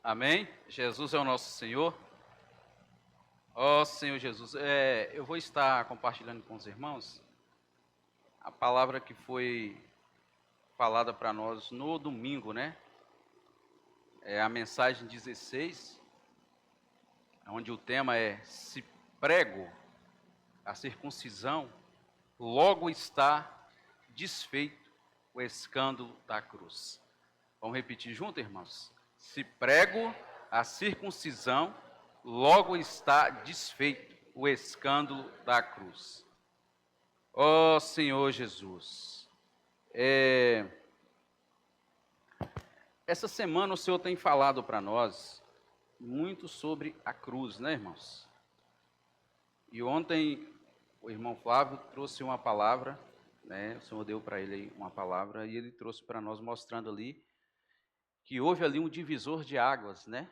Amém? Jesus é o nosso Senhor. Ó Senhor Jesus, eu vou estar compartilhando com os irmãos a palavra que foi falada para nós no domingo, né? É a mensagem 16, onde o tema é: se prego a circuncisão, logo está desfeito o escândalo da cruz. Vamos repetir junto, irmãos? Se prego a circuncisão, logo está desfeito o escândalo da cruz. Ó Senhor Jesus, essa semana o Senhor tem falado para nós muito sobre a cruz, né, irmãos? E ontem o irmão Flávio trouxe uma palavra, né? O Senhor deu para ele uma palavra e ele trouxe para nós mostrando ali que houve ali um divisor de águas, né?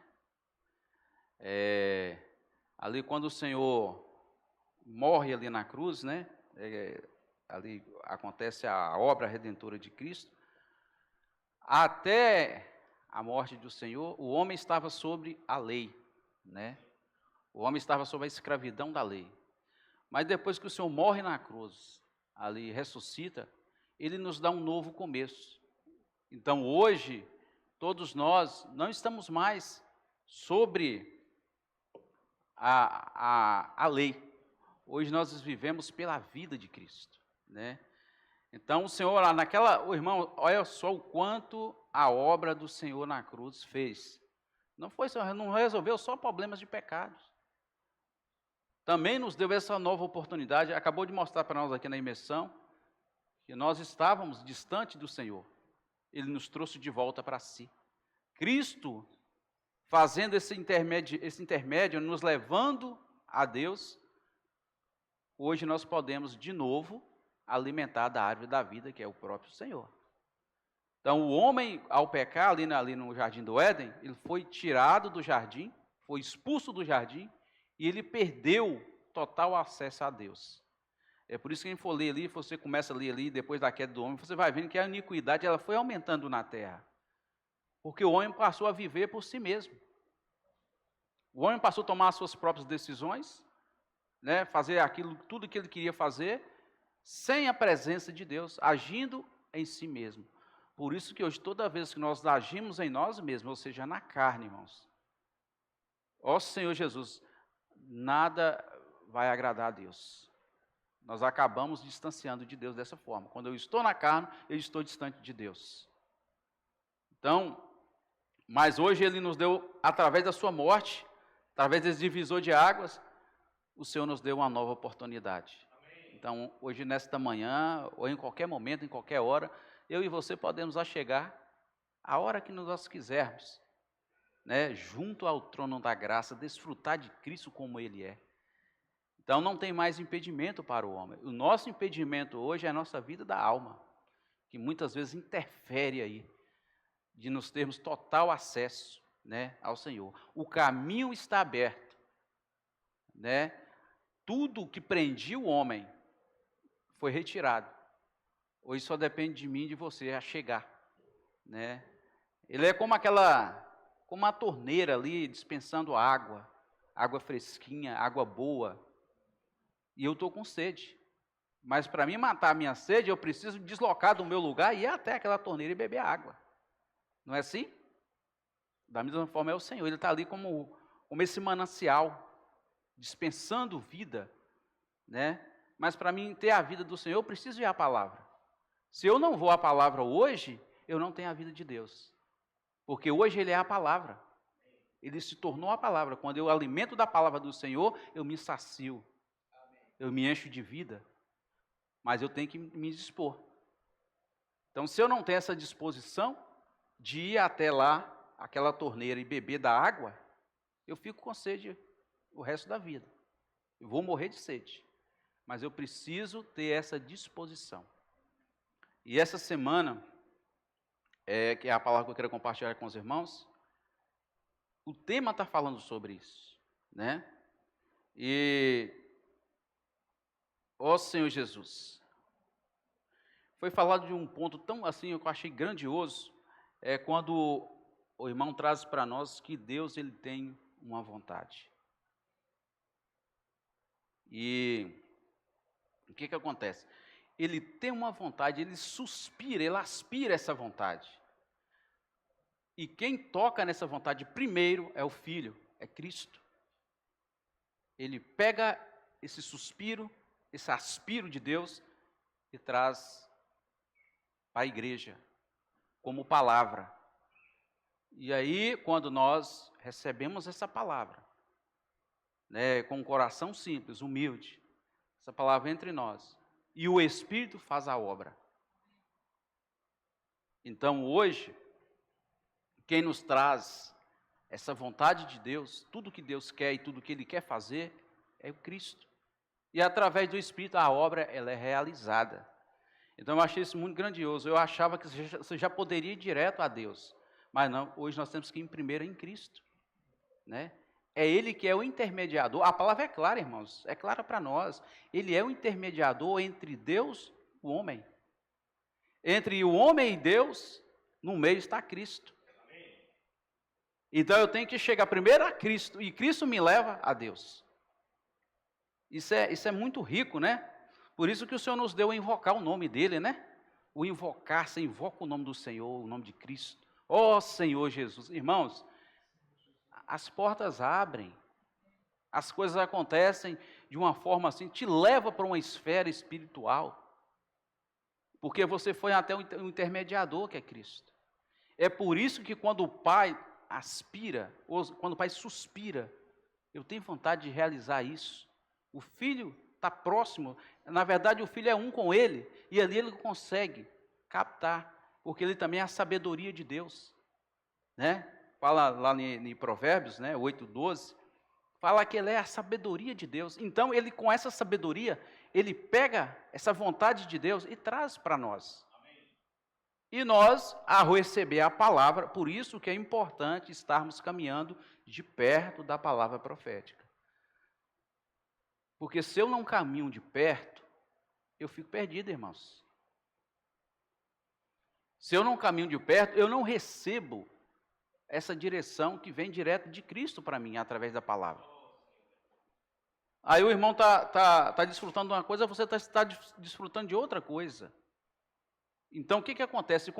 Ali quando o Senhor morre ali na cruz, né? Ali acontece a obra redentora de Cristo. Até a morte do Senhor, o homem estava sobre a lei, né? O homem estava sob a escravidão da lei. Mas depois que o Senhor morre na cruz, ali ressuscita, ele nos dá um novo começo. Então hoje, todos nós não estamos mais sobre a lei. Hoje nós vivemos pela vida de Cristo, né? Então o Senhor, o irmão, olha só o quanto a obra do Senhor na cruz fez. Não resolveu só problemas de pecados. Também nos deu essa nova oportunidade, acabou de mostrar para nós aqui na imersão, que nós estávamos distante do Senhor. Ele nos trouxe de volta para si. Cristo, fazendo esse intermédio, nos levando a Deus, hoje nós podemos de novo alimentar da árvore da vida, que é o próprio Senhor. Então o homem, ao pecar ali no jardim do Éden, ele foi tirado do jardim, foi expulso do jardim, e ele perdeu total acesso a Deus. É por isso que a gente for ler ali, você começa a ler ali, depois da queda do homem, você vai vendo que a iniquidade ela foi aumentando na terra. Porque o homem passou a viver por si mesmo. O homem passou a tomar as suas próprias decisões, né, fazer tudo que ele queria fazer, sem a presença de Deus, agindo em si mesmo. Por isso que hoje, toda vez que nós agimos em nós mesmos, ou seja, na carne, irmãos, ó Senhor Jesus, nada vai agradar a Deus. Nós acabamos distanciando de Deus dessa forma. Quando eu estou na carne, eu estou distante de Deus. Então, mas hoje Ele nos deu, através da sua morte, através desse divisor de águas, o Senhor nos deu uma nova oportunidade. Então, hoje, nesta manhã, ou em qualquer momento, em qualquer hora, eu e você podemos chegar a hora que nós quisermos, né, junto ao trono da graça, desfrutar de Cristo como Ele é. Então, não tem mais impedimento para o homem. O nosso impedimento hoje é a nossa vida da alma, que muitas vezes interfere aí, de nos termos total acesso, né, ao Senhor. O caminho está aberto, né? Tudo que prendia o homem foi retirado. Hoje só depende de mim e de você a chegar, né? Ele é como como uma torneira ali dispensando água, água fresquinha, água boa. E eu estou com sede. Mas para mim matar a minha sede, eu preciso deslocar do meu lugar e ir até aquela torneira e beber água. Não é assim? Da mesma forma é o Senhor. Ele está ali como esse manancial, dispensando vida, né? Mas para mim ter a vida do Senhor, eu preciso ir à palavra. Se eu não vou à palavra hoje, eu não tenho a vida de Deus. Porque hoje Ele é a palavra. Ele se tornou a palavra. Quando eu alimento da palavra do Senhor, eu me sacio. Eu me encho de vida. Mas eu tenho que me dispor. Então, se eu não tenho essa disposição de ir até lá, aquela torneira e beber da água, eu fico com sede o resto da vida. Eu vou morrer de sede. Mas eu preciso ter essa disposição. E essa semana, que é a palavra que eu quero compartilhar com os irmãos, o tema está falando sobre isso, né? E, ó Senhor Jesus, foi falado de um ponto tão assim, eu achei grandioso, quando o irmão traz para nós que Deus ele tem uma vontade. E o que acontece? Ele tem uma vontade, ele suspira, ele aspira essa vontade. E quem toca nessa vontade primeiro é o Filho, é Cristo. Ele pega esse suspiro, esse aspiro de Deus e traz para a igreja como palavra. E aí, quando nós recebemos essa palavra, né, com um coração simples, humilde, essa palavra entre nós, e o Espírito faz a obra. Então, hoje, quem nos traz essa vontade de Deus, tudo que Deus quer e tudo que Ele quer fazer, é o Cristo. E através do Espírito a obra ela é realizada. Então eu achei isso muito grandioso. Eu achava que você já poderia ir direto a Deus. Mas não, hoje nós temos que ir primeiro em Cristo. Né? É Ele que é o intermediador. A palavra é clara, irmãos, é clara para nós. Ele é o intermediador entre Deus e o homem. Entre o homem e Deus, no meio está Cristo. Então eu tenho que chegar primeiro a Cristo, e Cristo me leva a Deus. Isso é muito rico, né? Por isso que o Senhor nos deu a invocar o nome dEle, né? O invocar, você invoca o nome do Senhor, o nome de Cristo. Ó Senhor Jesus. Irmãos, as portas abrem, as coisas acontecem de uma forma assim, te leva para uma esfera espiritual. Porque você foi até o intermediador, que é Cristo. É por isso que quando o Pai aspira, ou quando o Pai suspira, eu tenho vontade de realizar isso. O Filho está próximo, na verdade o Filho é um com Ele, e ali Ele consegue captar, porque Ele também é a sabedoria de Deus. Né? Fala lá em Provérbios, né, 8:12, fala que Ele é a sabedoria de Deus. Então Ele, com essa sabedoria, Ele pega essa vontade de Deus e traz para nós. E nós, a receber a palavra, por isso que é importante estarmos caminhando de perto da palavra profética. Porque se eu não caminho de perto, eu fico perdido, irmãos. Se eu não caminho de perto, eu não recebo essa direção que vem direto de Cristo para mim, através da palavra. Aí o irmão está desfrutando de uma coisa, você está desfrutando de outra coisa. Então, o que acontece?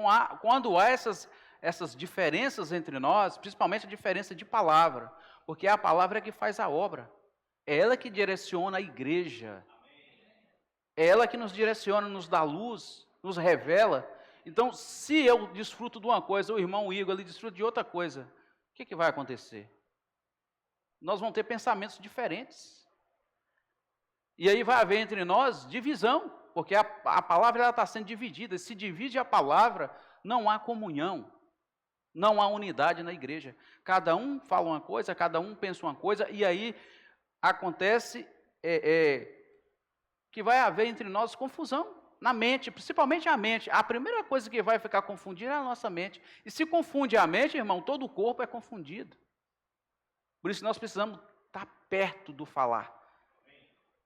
Quando há essas diferenças entre nós, principalmente a diferença de palavra, porque a palavra é que faz a obra, é ela que direciona a igreja, é ela que nos direciona, nos dá luz, nos revela. Então, se eu desfruto de uma coisa, o irmão Igor ele desfruta de outra coisa, o que vai acontecer? Nós vamos ter pensamentos diferentes. E aí vai haver entre nós divisão. Porque a palavra está sendo dividida. Se divide a palavra, não há comunhão, não há unidade na igreja. Cada um fala uma coisa, cada um pensa uma coisa, e aí acontece que vai haver entre nós confusão na mente, principalmente a mente. A primeira coisa que vai ficar confundida é a nossa mente. E se confunde a mente, irmão, todo o corpo é confundido. Por isso nós precisamos estar perto do falar.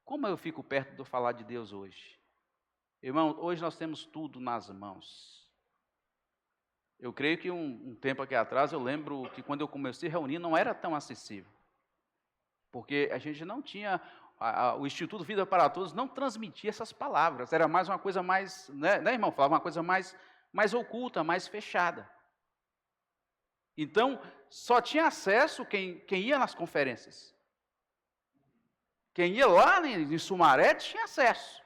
Como eu fico perto do falar de Deus hoje? Irmão, hoje nós temos tudo nas mãos. Eu creio que um tempo aqui atrás, eu lembro que quando eu comecei a reunir, não era tão acessível. Porque a gente não tinha, o Instituto Vida para Todos não transmitia essas palavras. Era mais uma coisa mais, né irmão? Falava uma coisa mais oculta, mais fechada. Então, só tinha acesso quem ia nas conferências. Quem ia lá em Sumaré tinha acesso.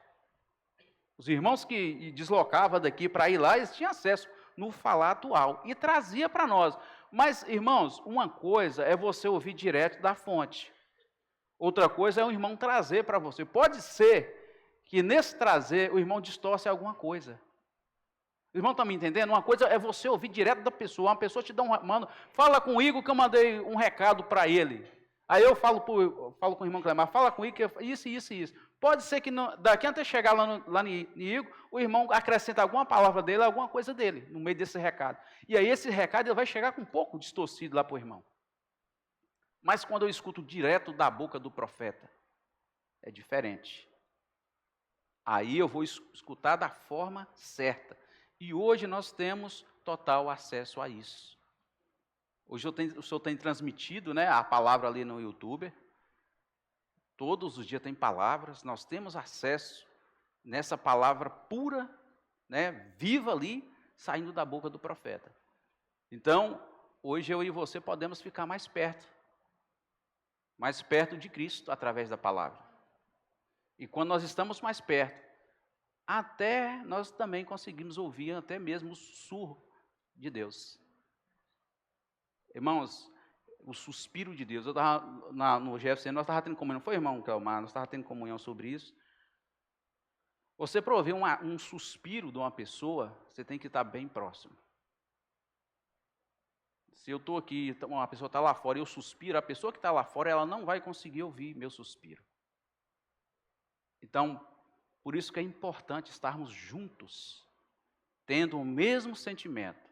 Os irmãos que deslocavam daqui para ir lá, eles tinham acesso no falar atual e trazia para nós. Mas, irmãos, uma coisa é você ouvir direto da fonte. Outra coisa é o irmão trazer para você. Pode ser que nesse trazer o irmão distorce alguma coisa. O irmão está me entendendo? Uma coisa é você ouvir direto da pessoa. Uma pessoa te dá manda, fala com o Igor que eu mandei um recado para ele. Aí eu falo com o irmão Clemar, fala com o Igor, isso. Pode ser que daqui até chegar lá em Igor, o irmão acrescenta alguma palavra dele, alguma coisa dele, no meio desse recado. E aí esse recado ele vai chegar com um pouco distorcido lá para o irmão. Mas quando eu escuto direto da boca do profeta, é diferente. Aí eu vou escutar da forma certa. E hoje nós temos total acesso a isso. Hoje o senhor tem transmitido, né, a palavra ali no YouTube. Todos os dias tem palavras, nós temos acesso nessa palavra pura, né, viva ali, saindo da boca do profeta. Então, hoje eu e você podemos ficar mais perto de Cristo através da palavra. E quando nós estamos mais perto, até nós também conseguimos ouvir até mesmo o sussurro de Deus. Irmãos, o suspiro de Deus. Eu estava no GFC, nós estávamos tendo comunhão, não foi, irmão Kelmar? Nós estávamos tendo comunhão sobre isso. Você para ouvir um suspiro de uma pessoa, você tem que estar bem próximo. Se eu estou aqui, uma pessoa está lá fora e eu suspiro, a pessoa que está lá fora, ela não vai conseguir ouvir meu suspiro. Então, por isso que é importante estarmos juntos, tendo o mesmo sentimento,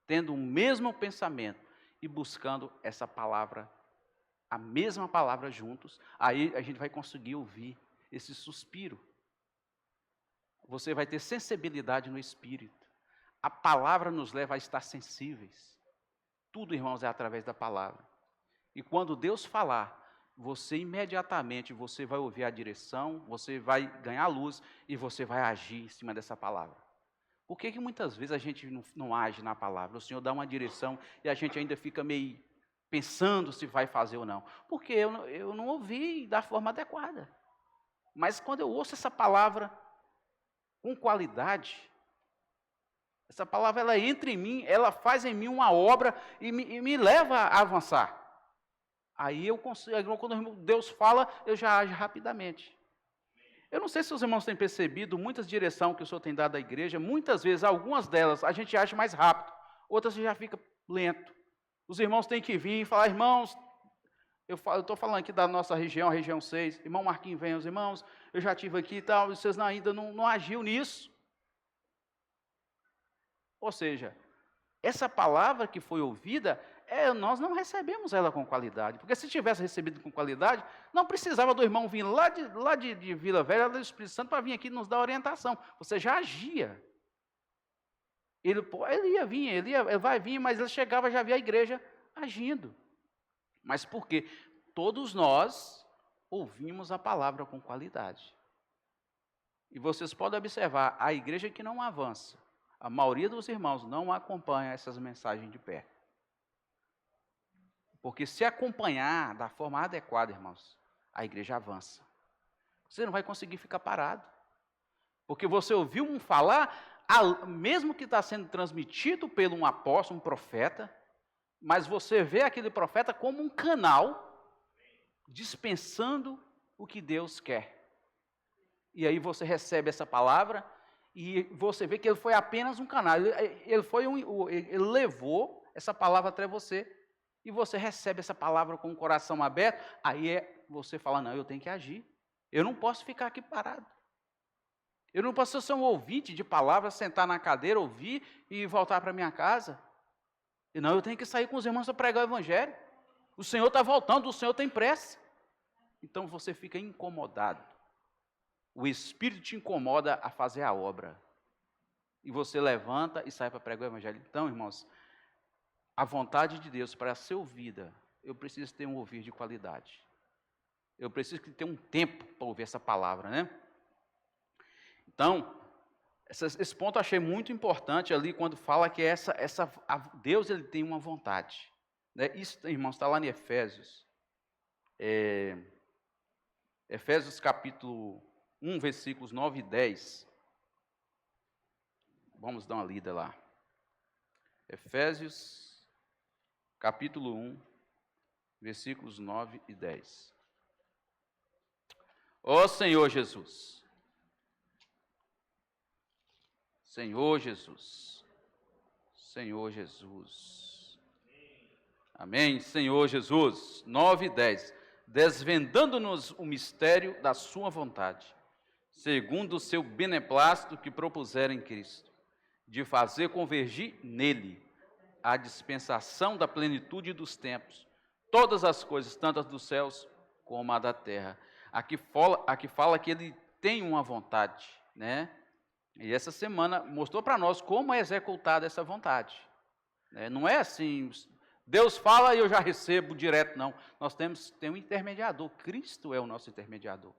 tendo o mesmo pensamento e buscando essa palavra, a mesma palavra juntos, aí a gente vai conseguir ouvir esse suspiro. Você vai ter sensibilidade no espírito. A palavra nos leva a estar sensíveis. Tudo, irmãos, é através da palavra. E quando Deus falar, você imediatamente você vai ouvir a direção, você vai ganhar luz e você vai agir em cima dessa palavra. Por que muitas vezes a gente não age na palavra? O Senhor dá uma direção e a gente ainda fica meio pensando se vai fazer ou não. Porque eu não ouvi da forma adequada. Mas quando eu ouço essa palavra com qualidade, essa palavra ela entra em mim, ela faz em mim uma obra e me leva a avançar. Aí eu consigo, quando Deus fala, eu já ajo rapidamente. Eu não sei se os irmãos têm percebido, muitas direções que o Senhor tem dado à igreja, muitas vezes, algumas delas, a gente age mais rápido, outras já fica lento. Os irmãos têm que vir e falar, irmãos, eu estou falando aqui da nossa região, a região 6, irmão Marquinhos, venha, os irmãos, eu já estive aqui e tal, vocês ainda não agiu nisso. Ou seja, essa palavra que foi ouvida, nós não recebemos ela com qualidade. Porque se tivesse recebido com qualidade, não precisava do irmão vir lá de Vila Velha, do Espírito Santo, para vir aqui nos dar orientação. Você já agia. Ele ia vir, ele vai vir, mas ele chegava, já via a igreja agindo. Mas por quê? Todos nós ouvimos a palavra com qualidade. E vocês podem observar, a igreja que não avança, a maioria dos irmãos não acompanha essas mensagens de perto. Porque se acompanhar da forma adequada, irmãos, a igreja avança. Você não vai conseguir ficar parado. Porque você ouviu um falar, mesmo que está sendo transmitido por um apóstolo, um profeta, mas você vê aquele profeta como um canal dispensando o que Deus quer. E aí você recebe essa palavra e você vê que ele foi apenas um canal. Ele levou essa palavra até você e você recebe essa palavra com o coração aberto. Aí você fala, não, eu tenho que agir. Eu não posso ficar aqui parado. Eu não posso ser um ouvinte de palavras, sentar na cadeira, ouvir e voltar para minha casa. E não, eu tenho que sair com os irmãos para pregar o evangelho. O Senhor está voltando, o Senhor tem pressa. Então você fica incomodado. O Espírito te incomoda a fazer a obra. E você levanta e sai para pregar o evangelho. Então, irmãos, a vontade de Deus para ser ouvida, eu preciso ter um ouvir de qualidade. Eu preciso ter um tempo para ouvir essa palavra, né? Então, esse ponto eu achei muito importante ali, quando fala que Deus ele tem uma vontade. Né? Isso, irmãos, está lá em Efésios. Efésios capítulo 1, versículos 9 e 10. Vamos dar uma lida lá. Efésios, capítulo 1, versículos 9 e 10. Ó Senhor Jesus. Senhor Jesus. Senhor Jesus. Amém? Senhor Jesus. 9 e 10. Desvendando-nos o mistério da sua vontade, segundo o seu beneplácito que propusera em Cristo, de fazer convergir nele a dispensação da plenitude dos tempos, todas as coisas, tanto as dos céus como a da terra. Aqui fala que ele tem uma vontade, né? E essa semana mostrou para nós como é executada essa vontade. Não é assim, Deus fala e eu já recebo direto, não. Nós temos um intermediador, Cristo é o nosso intermediador.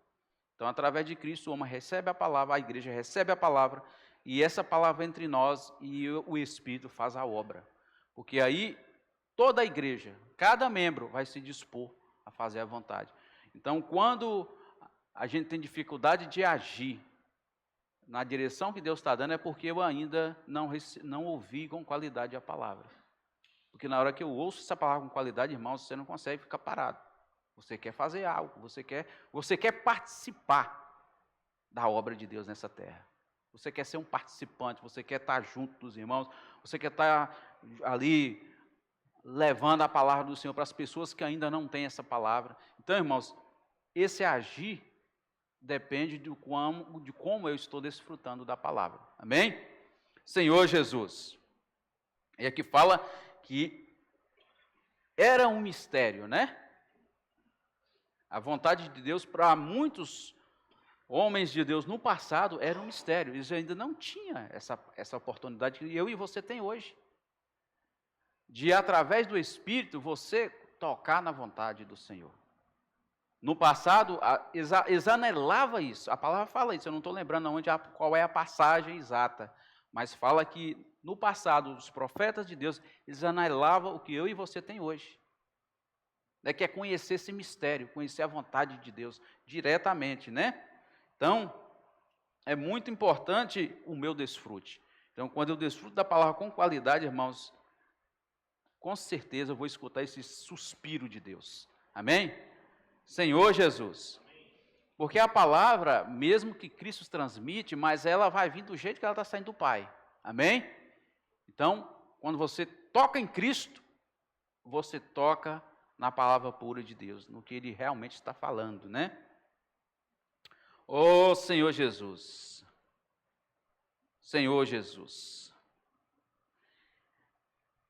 Então, através de Cristo, o homem recebe a palavra, a igreja recebe a palavra, e essa palavra entre nós e o Espírito faz a obra. Porque aí, toda a igreja, cada membro vai se dispor a fazer a vontade. Então, quando a gente tem dificuldade de agir na direção que Deus está dando, é porque eu ainda não ouvi com qualidade a palavra. Porque na hora que eu ouço essa palavra com qualidade, irmãos, você não consegue ficar parado. Você quer fazer algo, você quer participar da obra de Deus nessa terra. Você quer ser um participante, você quer estar junto dos irmãos, você quer estar ali levando a palavra do Senhor para as pessoas que ainda não têm essa palavra. Então, irmãos, esse agir depende de como eu estou desfrutando da palavra. Amém? Senhor Jesus. E aqui fala que era um mistério, né? A vontade de Deus para muitos homens de Deus no passado era um mistério. Eles ainda não tinham essa oportunidade que eu e você tem hoje. De, através do Espírito, você tocar na vontade do Senhor. No passado, eles anelavam isso. A palavra fala isso, eu não estou lembrando qual é a passagem exata. Mas fala que, no passado, os profetas de Deus, eles anelavam o que eu e você tem hoje. Que é conhecer esse mistério, conhecer a vontade de Deus diretamente, né? Então, é muito importante o meu desfrute. Então, quando eu desfruto da palavra com qualidade, irmãos, com certeza eu vou escutar esse suspiro de Deus. Amém? Senhor Jesus. Porque a palavra, mesmo que Cristo transmite, mas ela vai vir do jeito que ela está saindo do Pai. Amém? Então, quando você toca em Cristo, você toca na palavra pura de Deus, no que Ele realmente está falando, né? Ô Senhor Jesus. Senhor Jesus.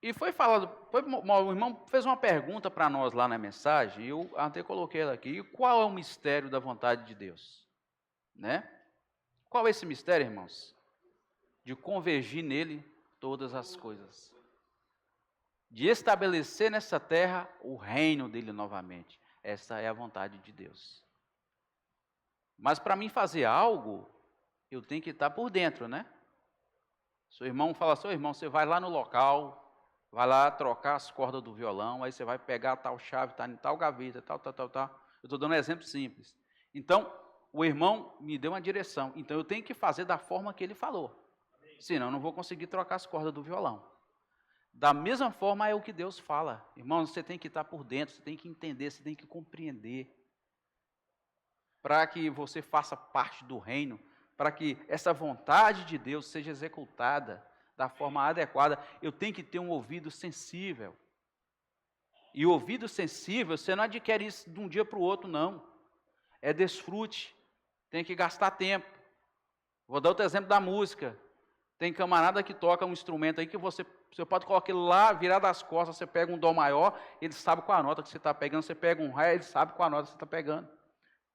E foi falado, o irmão fez uma pergunta para nós lá na mensagem, e eu até coloquei ela aqui. E qual é o mistério da vontade de Deus? Né? Qual é esse mistério, irmãos? De convergir nele todas as coisas. De estabelecer nessa terra o reino dele novamente. Essa é a vontade de Deus. Mas para mim fazer algo, eu tenho que estar por dentro, né? Seu irmão fala, seu irmão, você vai lá no local, vai lá trocar as cordas do violão, aí você vai pegar tal chave, tá em tal gaveta, tal. Eu estou dando um exemplo simples. Então, o irmão me deu uma direção, então eu tenho que fazer da forma que ele falou. Senão eu não vou conseguir trocar as cordas do violão. Da mesma forma é o que Deus fala. Irmão, você tem que estar por dentro, você tem que entender, você tem que compreender. Para que você faça parte do reino, para que essa vontade de Deus seja executada da forma adequada, eu tenho que ter um ouvido sensível. E o ouvido sensível, você não adquire isso de um dia para o outro, não. É desfrute, tem que gastar tempo. Vou dar outro exemplo da música. Tem camarada que toca um instrumento aí que você pode colocar ele lá, virar das costas, você pega um dó maior, ele sabe qual a nota que você está pegando, você pega um ré, ele sabe qual a nota que você está pegando.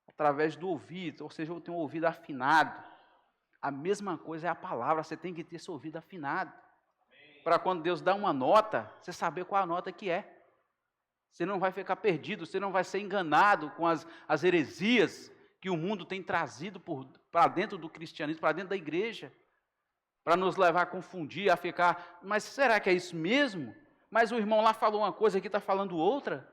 Através do ouvido, ou seja, eu tenho um ouvido afinado. A mesma coisa é a palavra, você tem que ter esse ouvido afinado. Para quando Deus dá uma nota, você saber qual a nota que é. Você não vai ficar perdido, você não vai ser enganado com as heresias que o mundo tem trazido para dentro do cristianismo, para dentro da igreja. Para nos levar a confundir, a ficar, mas será que é isso mesmo? Mas o irmão lá falou uma coisa, aqui está falando outra.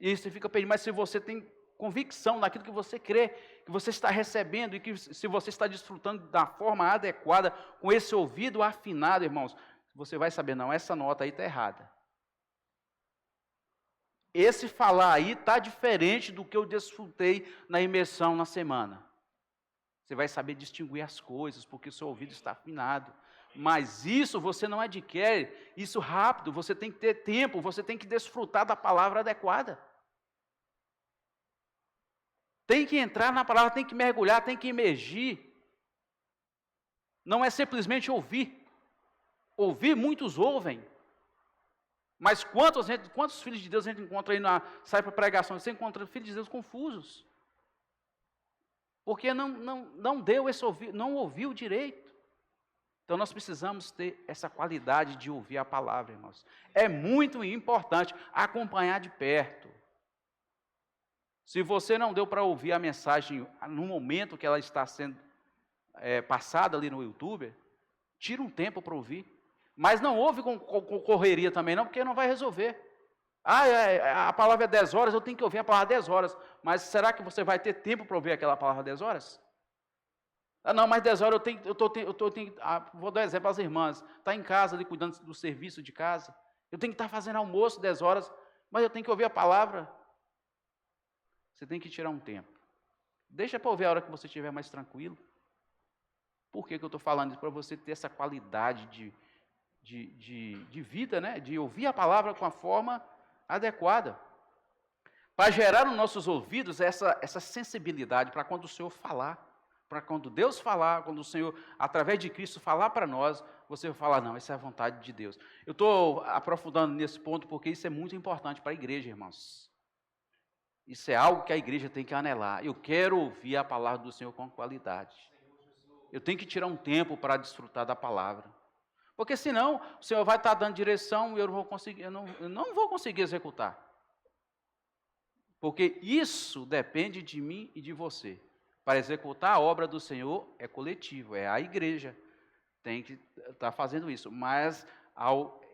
E você fica perdido, mas se você tem convicção naquilo que você crê, que você está recebendo, e que se você está desfrutando da forma adequada, com esse ouvido afinado, irmãos, você vai saber, não, essa nota aí está errada. Esse falar aí está diferente do que eu desfrutei na imersão na semana. Você vai saber distinguir as coisas, porque o seu ouvido está afinado. Mas isso você não adquire, isso rápido, você tem que ter tempo, você tem que desfrutar da palavra adequada. Tem que entrar na palavra, tem que mergulhar, tem que imergir. Não é simplesmente ouvir. Ouvir, muitos ouvem. Mas quantos filhos de Deus a gente encontra aí, sai para pregação, você encontra filhos de Deus confusos. Porque não deu esse ouvido, não ouviu direito. Então nós precisamos ter essa qualidade de ouvir a palavra, irmãos. É muito importante acompanhar de perto. Se você não deu para ouvir a mensagem no momento que ela está sendo passada ali no YouTube, tira um tempo para ouvir. Mas não ouve com correria também não, porque não vai resolver. A palavra é 10 horas, eu tenho que ouvir a palavra 10 horas. Mas será que você vai ter tempo para ouvir aquela palavra 10 horas? Não, mas 10 horas vou dar um exemplo às irmãs. Está em casa ali cuidando do serviço de casa. Eu tenho que estar fazendo almoço 10 horas, mas eu tenho que ouvir a palavra. Você tem que tirar um tempo. Deixa para ouvir a hora que você estiver mais tranquilo. Por que eu estou falando isso? Para você ter essa qualidade de vida, né? De ouvir a palavra com a forma adequada. Para gerar nos nossos ouvidos essa sensibilidade para quando o Senhor falar. Para quando Deus falar, quando o Senhor, através de Cristo, falar para nós, você vai falar, não, essa é a vontade de Deus. Eu estou aprofundando nesse ponto porque isso é muito importante para a igreja, irmãos. Isso é algo que a igreja tem que anelar. Eu quero ouvir a palavra do Senhor com qualidade. Eu tenho que tirar um tempo para desfrutar da palavra. Porque senão, o Senhor vai estar dando direção e eu não vou conseguir executar. Porque isso depende de mim e de você. Para executar a obra do Senhor é coletivo, é a igreja. Tem que estar fazendo isso. Mas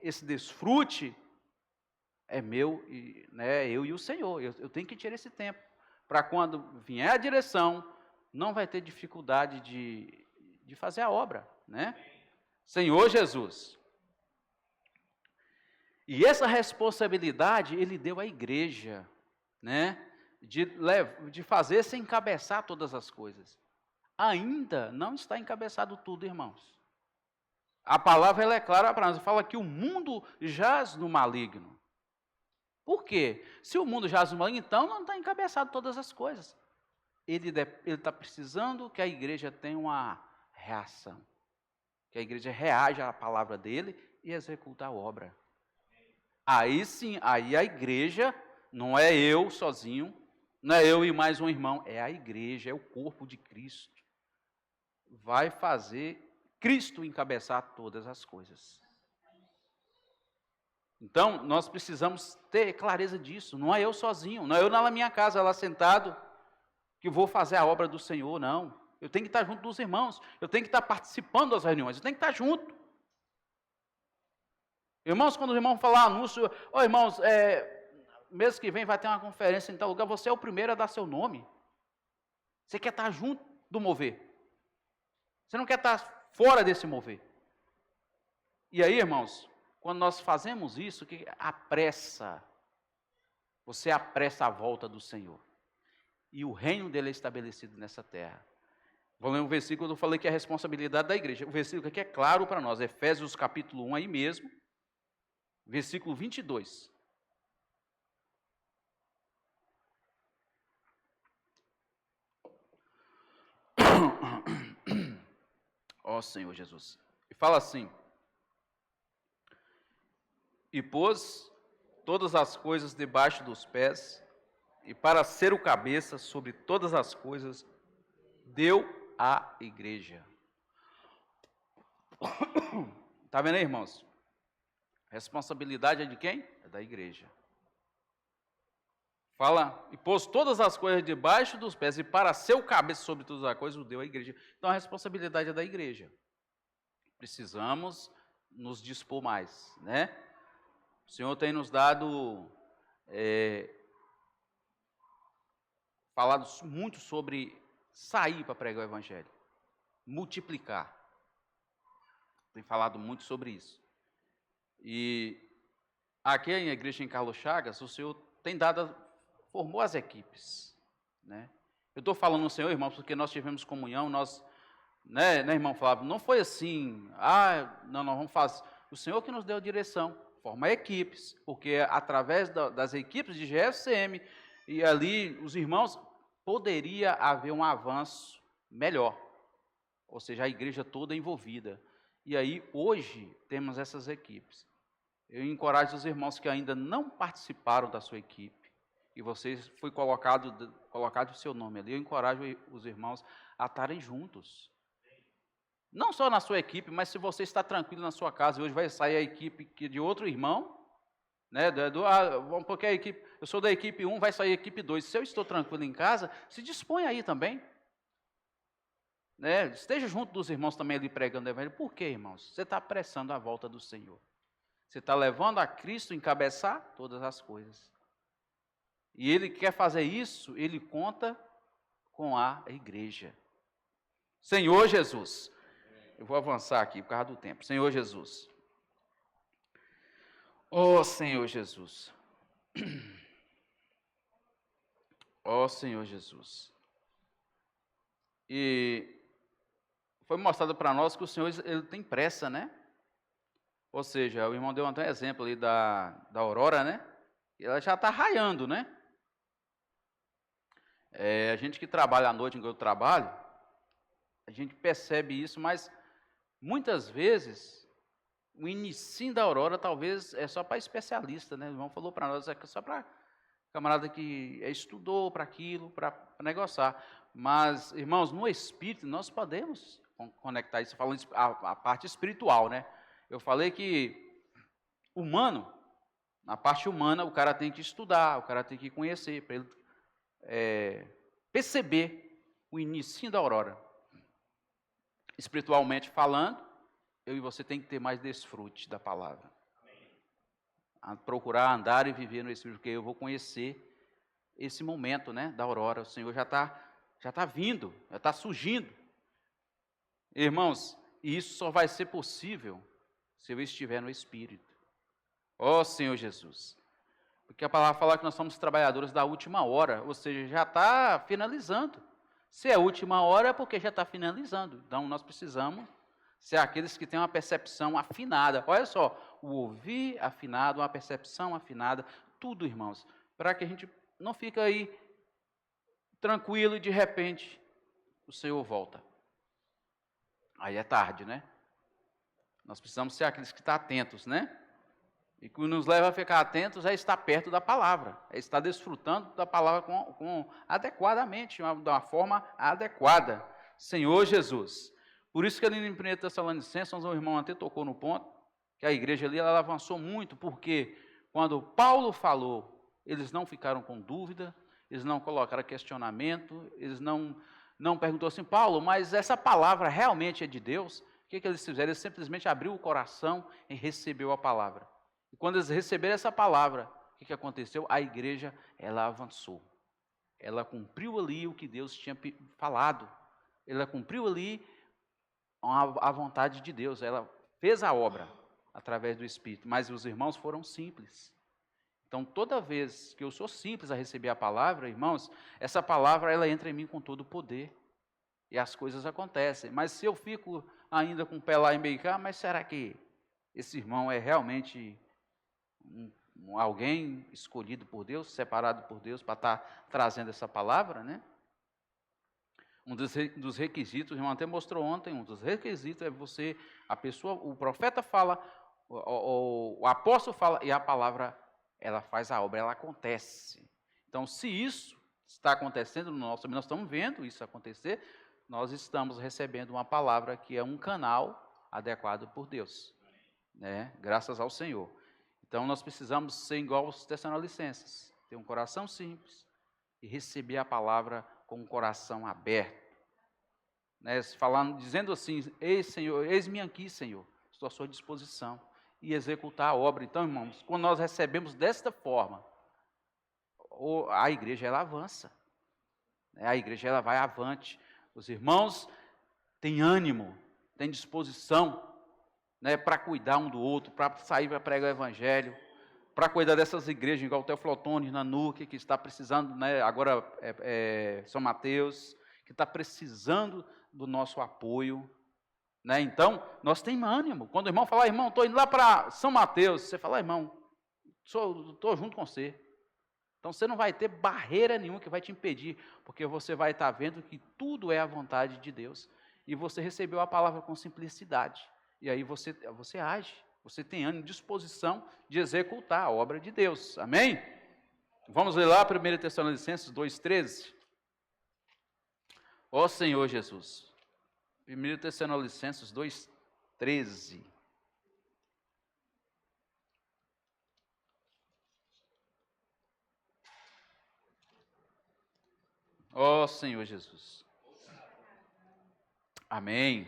esse desfrute é meu, né, eu e o Senhor. Eu tenho que tirar esse tempo. Para quando vier a direção, não vai ter dificuldade de fazer a obra. Né? Senhor Jesus. E essa responsabilidade Ele deu à igreja, né? De fazer se encabeçar todas as coisas. Ainda não está encabeçado tudo, irmãos. A palavra ela é clara para nós, fala que o mundo jaz no maligno. Por quê? Se o mundo jaz no maligno, então não está encabeçado todas as coisas. Ele está precisando que a igreja tenha uma reação. Que a igreja reaja à palavra dele e execute a obra. Aí sim, aí a igreja, não é eu sozinho, não é eu e mais um irmão, é a igreja, é o corpo de Cristo. Vai fazer Cristo encabeçar todas as coisas. Então, nós precisamos ter clareza disso. Não é eu sozinho, não é eu na minha casa, lá sentado, que vou fazer a obra do Senhor, não. Eu tenho que estar junto dos irmãos, eu tenho que estar participando das reuniões, eu tenho que estar junto. Irmãos, quando o irmão falar anúncio, irmãos, mês que vem vai ter uma conferência em tal lugar, você é o primeiro a dar seu nome. Você quer estar junto do mover. Você não quer estar fora desse mover. E aí, irmãos, quando nós fazemos isso, que apressa, você apressa a volta do Senhor. E o reino dele é estabelecido nessa terra. Vou ler um versículo, eu falei que é a responsabilidade da igreja. O versículo aqui é claro para nós, Efésios capítulo 1 aí mesmo, versículo 22. Ó Senhor Jesus. E fala assim: e pôs todas as coisas debaixo dos pés, e para ser o cabeça sobre todas as coisas, deu à igreja. Está vendo aí, irmãos? A responsabilidade é de quem? É da igreja. Fala, e pôs todas as coisas debaixo dos pés, e para ser o cabeça sobre todas as coisas, o deu à igreja. Então a responsabilidade é da igreja. Precisamos nos dispor mais, né? O Senhor tem nos dado, falado muito sobre sair para pregar o evangelho, multiplicar. Tem falado muito sobre isso. E aqui na igreja em Carlos Chagas, o Senhor tem formou as equipes, né? Eu estou falando no Senhor, irmãos, porque nós tivemos comunhão, nós, né, irmão Flávio, não foi assim, não, vamos fazer. O Senhor que nos deu a direção, formar equipes, porque através das equipes de GFCM e ali os irmãos, poderia haver um avanço melhor, ou seja, a igreja toda envolvida. E aí, hoje, temos essas equipes. Eu encorajo os irmãos que ainda não participaram da sua equipe, e vocês foi colocado o seu nome ali, eu encorajo os irmãos a estarem juntos. Não só na sua equipe, mas se você está tranquilo na sua casa, e hoje vai sair a equipe de outro irmão, né? Porque a equipe, eu sou da equipe 1, vai sair a equipe 2. Se eu estou tranquilo em casa, se dispõe aí também. Né? Esteja junto dos irmãos também ali pregando o evangelho. Por quê, irmãos? Você está apressando a volta do Senhor. Você está levando a Cristo encabeçar todas as coisas. E Ele quer fazer isso, Ele conta com a igreja. Senhor Jesus. Eu vou avançar aqui por causa do tempo. Senhor Jesus. Ó Senhor Jesus. Ó Senhor Jesus. E foi mostrado para nós que o Senhor ele tem pressa, né? Ou seja, o irmão deu até um exemplo ali da aurora, né? E ela já está raiando, né? A gente que trabalha à noite, em que eu trabalho, a gente percebe isso, mas muitas vezes o inicinho da aurora talvez é só para especialista, né? O irmão falou para nós, é só para camarada que estudou para aquilo, para negociar. Mas, irmãos, no espírito nós podemos conectar isso, falando a parte espiritual, né? Eu falei que humano, na parte humana, o cara tem que estudar, o cara tem que conhecer, para ele perceber o início da aurora. Espiritualmente falando, eu e você tem que ter mais desfrute da palavra. A procurar andar e viver no Espírito, porque eu vou conhecer esse momento, né, da aurora. O Senhor já está vindo, já está surgindo. Irmãos, isso só vai ser possível se eu estiver no Espírito. Ó Senhor Jesus. Porque a palavra fala que nós somos trabalhadores da última hora, ou seja, já está finalizando. Se é a última hora é porque já está finalizando. Então nós precisamos ser aqueles que têm uma percepção afinada. Olha só, o ouvir afinado, uma percepção afinada, tudo, irmãos, para que a gente não fique aí tranquilo e de repente o Senhor volta. Aí é tarde, né? Nós precisamos ser aqueles que estão atentos, né? E o que nos leva a ficar atentos é estar perto da palavra, é estar desfrutando da palavra adequadamente, de uma forma adequada. Senhor Jesus. Por isso que ali em 1 Tessalonicenses, o irmão até tocou no ponto, que a igreja ali ela avançou muito, porque quando Paulo falou, eles não ficaram com dúvida, eles não colocaram questionamento, eles não perguntou assim, Paulo, mas essa palavra realmente é de Deus? O que eles fizeram? Eles simplesmente abriu o coração e recebeu a palavra. E quando eles receberam essa palavra, o que aconteceu? A igreja, ela avançou. Ela cumpriu ali o que Deus tinha falado. Ela cumpriu ali a vontade de Deus. Ela fez a obra através do Espírito. Mas os irmãos foram simples. Então, toda vez que eu sou simples a receber a palavra, irmãos, essa palavra, ela entra em mim com todo o poder. E as coisas acontecem. Mas se eu fico ainda com o pé lá em meio cá, mas será que esse irmão é realmente alguém escolhido por Deus, separado por Deus para estar trazendo essa palavra, né? Um dos requisitos, o irmão até mostrou ontem, um dos requisitos é você, a pessoa, o profeta fala, o apóstolo fala e a palavra, ela faz a obra, ela acontece. Então, se isso está acontecendo no nosso, nós estamos vendo isso acontecer, nós estamos recebendo uma palavra que é um canal adequado por Deus, né? Graças ao Senhor. Então, nós precisamos ser igual aos Tessalonicenses, ter um coração simples e receber a palavra com o coração aberto. Né? Dizendo assim, ei Senhor, eis-me aqui, Senhor, estou à sua disposição, e executar a obra. Então, irmãos, quando nós recebemos desta forma, a igreja, ela avança. A igreja, ela vai avante. Os irmãos têm ânimo, têm disposição, né, para cuidar um do outro, para sair para pregar o evangelho, para cuidar dessas igrejas, igual o Teoflotone, Nanuque, que está precisando, né, agora São Mateus, que está precisando do nosso apoio. Né? Então, nós temos ânimo. Quando o irmão falar, irmão, estou indo lá para São Mateus, você fala, irmão, estou junto com você. Então, você não vai ter barreira nenhuma que vai te impedir, porque você vai estar vendo que tudo é a vontade de Deus. E você recebeu a palavra com simplicidade. E aí você age, você tem ânimo, disposição de executar a obra de Deus. Amém? Vamos ler lá 1 Tessalonicenses 2,13. Ó Senhor Jesus. 1 Tessalonicenses 2:13. Ó Senhor Jesus. Amém.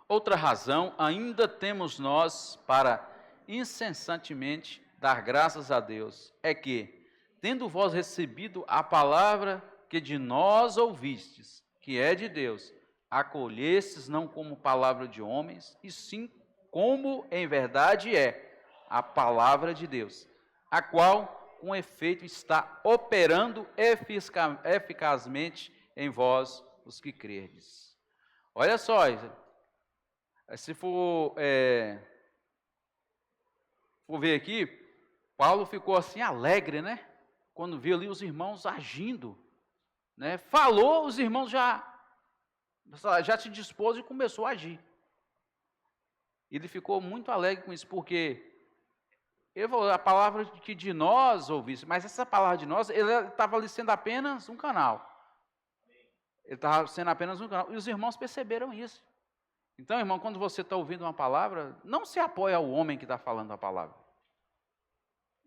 Outra razão ainda temos nós para incessantemente dar graças a Deus, é que, tendo vós recebido a palavra que de nós ouvistes, que é de Deus, acolhestes não como palavra de homens, e sim como em verdade é a palavra de Deus, a qual com efeito está operando eficazmente em vós os que crerdes. Olha só, se for ver aqui, Paulo ficou assim alegre, né? Quando viu ali os irmãos agindo, né? Falou, os irmãos já se dispôs e começou a agir. Ele ficou muito alegre com isso, porque a palavra que de nós ouvisse, mas essa palavra de nós, ele estava ali sendo apenas um canal. Ele estava sendo apenas um canal. E os irmãos perceberam isso. Então, irmão, quando você está ouvindo uma palavra, não se apoia ao homem que está falando a palavra.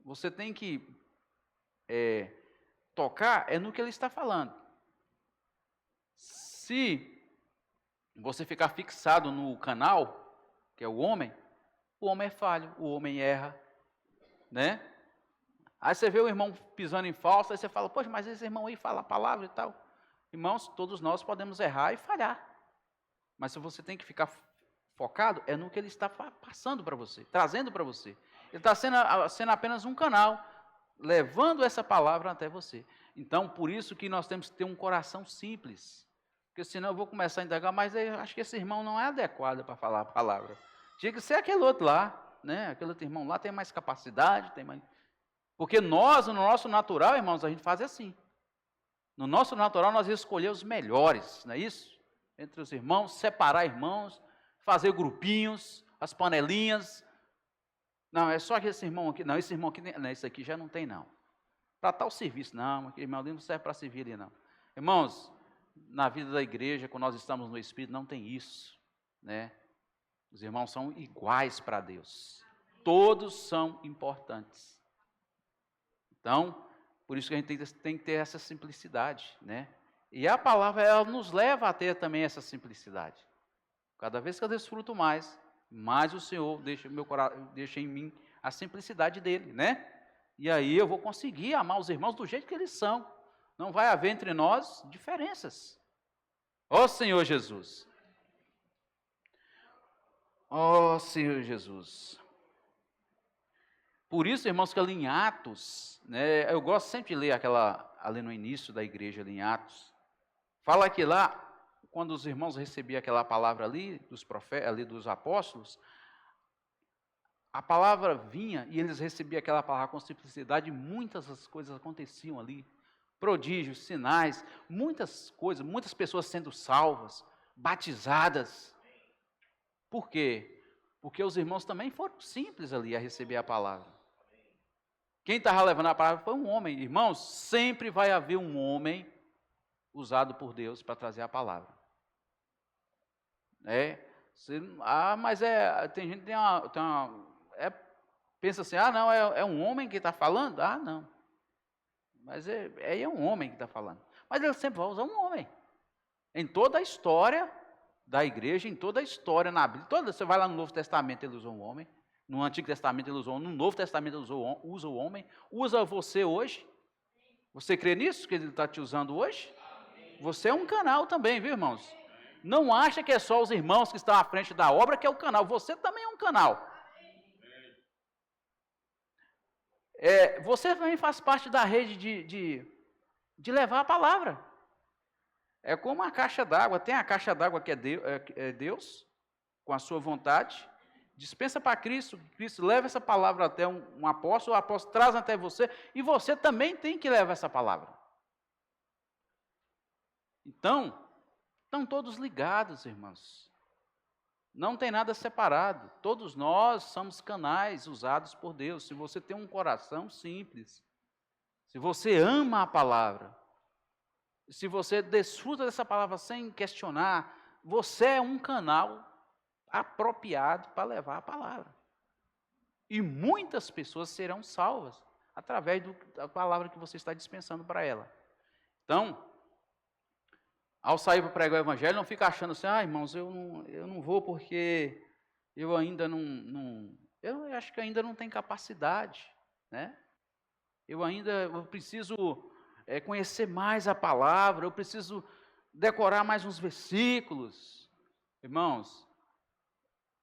Você tem que tocar no que ele está falando. Se você ficar fixado no canal, que é o homem é falho, o homem erra, né? Aí você vê o irmão pisando em falso, aí você fala, poxa, mas esse irmão aí fala a palavra e tal. Irmãos, todos nós podemos errar e falhar. Mas se você tem que ficar focado, é no que ele está passando para você, trazendo para você. Ele está sendo apenas um canal, levando essa palavra até você. Então, por isso que nós temos que ter um coração simples. Porque senão eu vou começar a indagar, mas eu acho que esse irmão não é adequado para falar a palavra. Tinha que ser aquele outro lá, né? Aquele outro irmão lá tem mais capacidade, tem mais... Porque nós, no nosso natural, irmãos, a gente faz assim. No nosso natural, nós escolhemos os melhores, não é isso? Entre os irmãos, separar irmãos, fazer grupinhos, as panelinhas. Não, é só que esse irmão aqui, não, esse irmão aqui, não, esse aqui já não tem, não. Para tal serviço, não, aquele irmão ali não serve para servir ali, não. Irmãos, na vida da igreja, quando nós estamos no Espírito, não tem isso, né? Os irmãos são iguais para Deus. Todos são importantes. Então, por isso que a gente tem que ter essa simplicidade, né? E a palavra, ela nos leva a ter também essa simplicidade. Cada vez que eu desfruto mais o Senhor deixa em mim a simplicidade dele, né? E aí eu vou conseguir amar os irmãos do jeito que eles são. Não vai haver entre nós diferenças. Ó Senhor Jesus. Ó Senhor Jesus. Por isso, irmãos, que ali em Atos, né, eu gosto sempre de ler ali no início da igreja, ali em Atos, fala que lá, quando os irmãos recebiam aquela palavra ali, dos profetas, ali dos apóstolos, a palavra vinha e eles recebiam aquela palavra com simplicidade, e muitas das coisas aconteciam ali, prodígios, sinais, muitas coisas, muitas pessoas sendo salvas, batizadas. Por quê? Porque os irmãos também foram simples ali a receber a palavra. Quem estava levando a palavra foi um homem. Irmãos, sempre vai haver um homem usado por Deus para trazer a palavra. Mas tem gente que pensa assim, não, é um homem que está falando? Não. Mas é um homem que está falando. Mas ele sempre vai usar um homem. Em toda a história da igreja, em toda a história na Bíblia, você vai lá no Novo Testamento, ele usou um homem. No Antigo Testamento ele usou um homem. No Novo Testamento ele usa o homem. Usa você hoje. Você crê nisso que ele está te usando hoje? Você é um canal também, viu, irmãos? Não acha que é só os irmãos que estão à frente da obra que é o canal. Você também é um canal. Você também faz parte da rede de levar a palavra. É como a caixa d'água. Tem a caixa d'água que é Deus, com a sua vontade. Dispensa para Cristo. Cristo leva essa palavra até um apóstolo. O apóstolo traz até você. E você também tem que levar essa palavra. Então, estão todos ligados, irmãos. Não tem nada separado. Todos nós somos canais usados por Deus. Se você tem um coração simples, se você ama a palavra, se você desfruta dessa palavra sem questionar, você é um canal apropriado para levar a palavra. E muitas pessoas serão salvas através da palavra que você está dispensando para ela. Então, ao sair para pregar o evangelho, não fica achando assim, irmãos, eu não vou porque eu ainda eu acho que ainda não tenho capacidade, né? Eu preciso conhecer mais a palavra, eu preciso decorar mais uns versículos. Irmãos,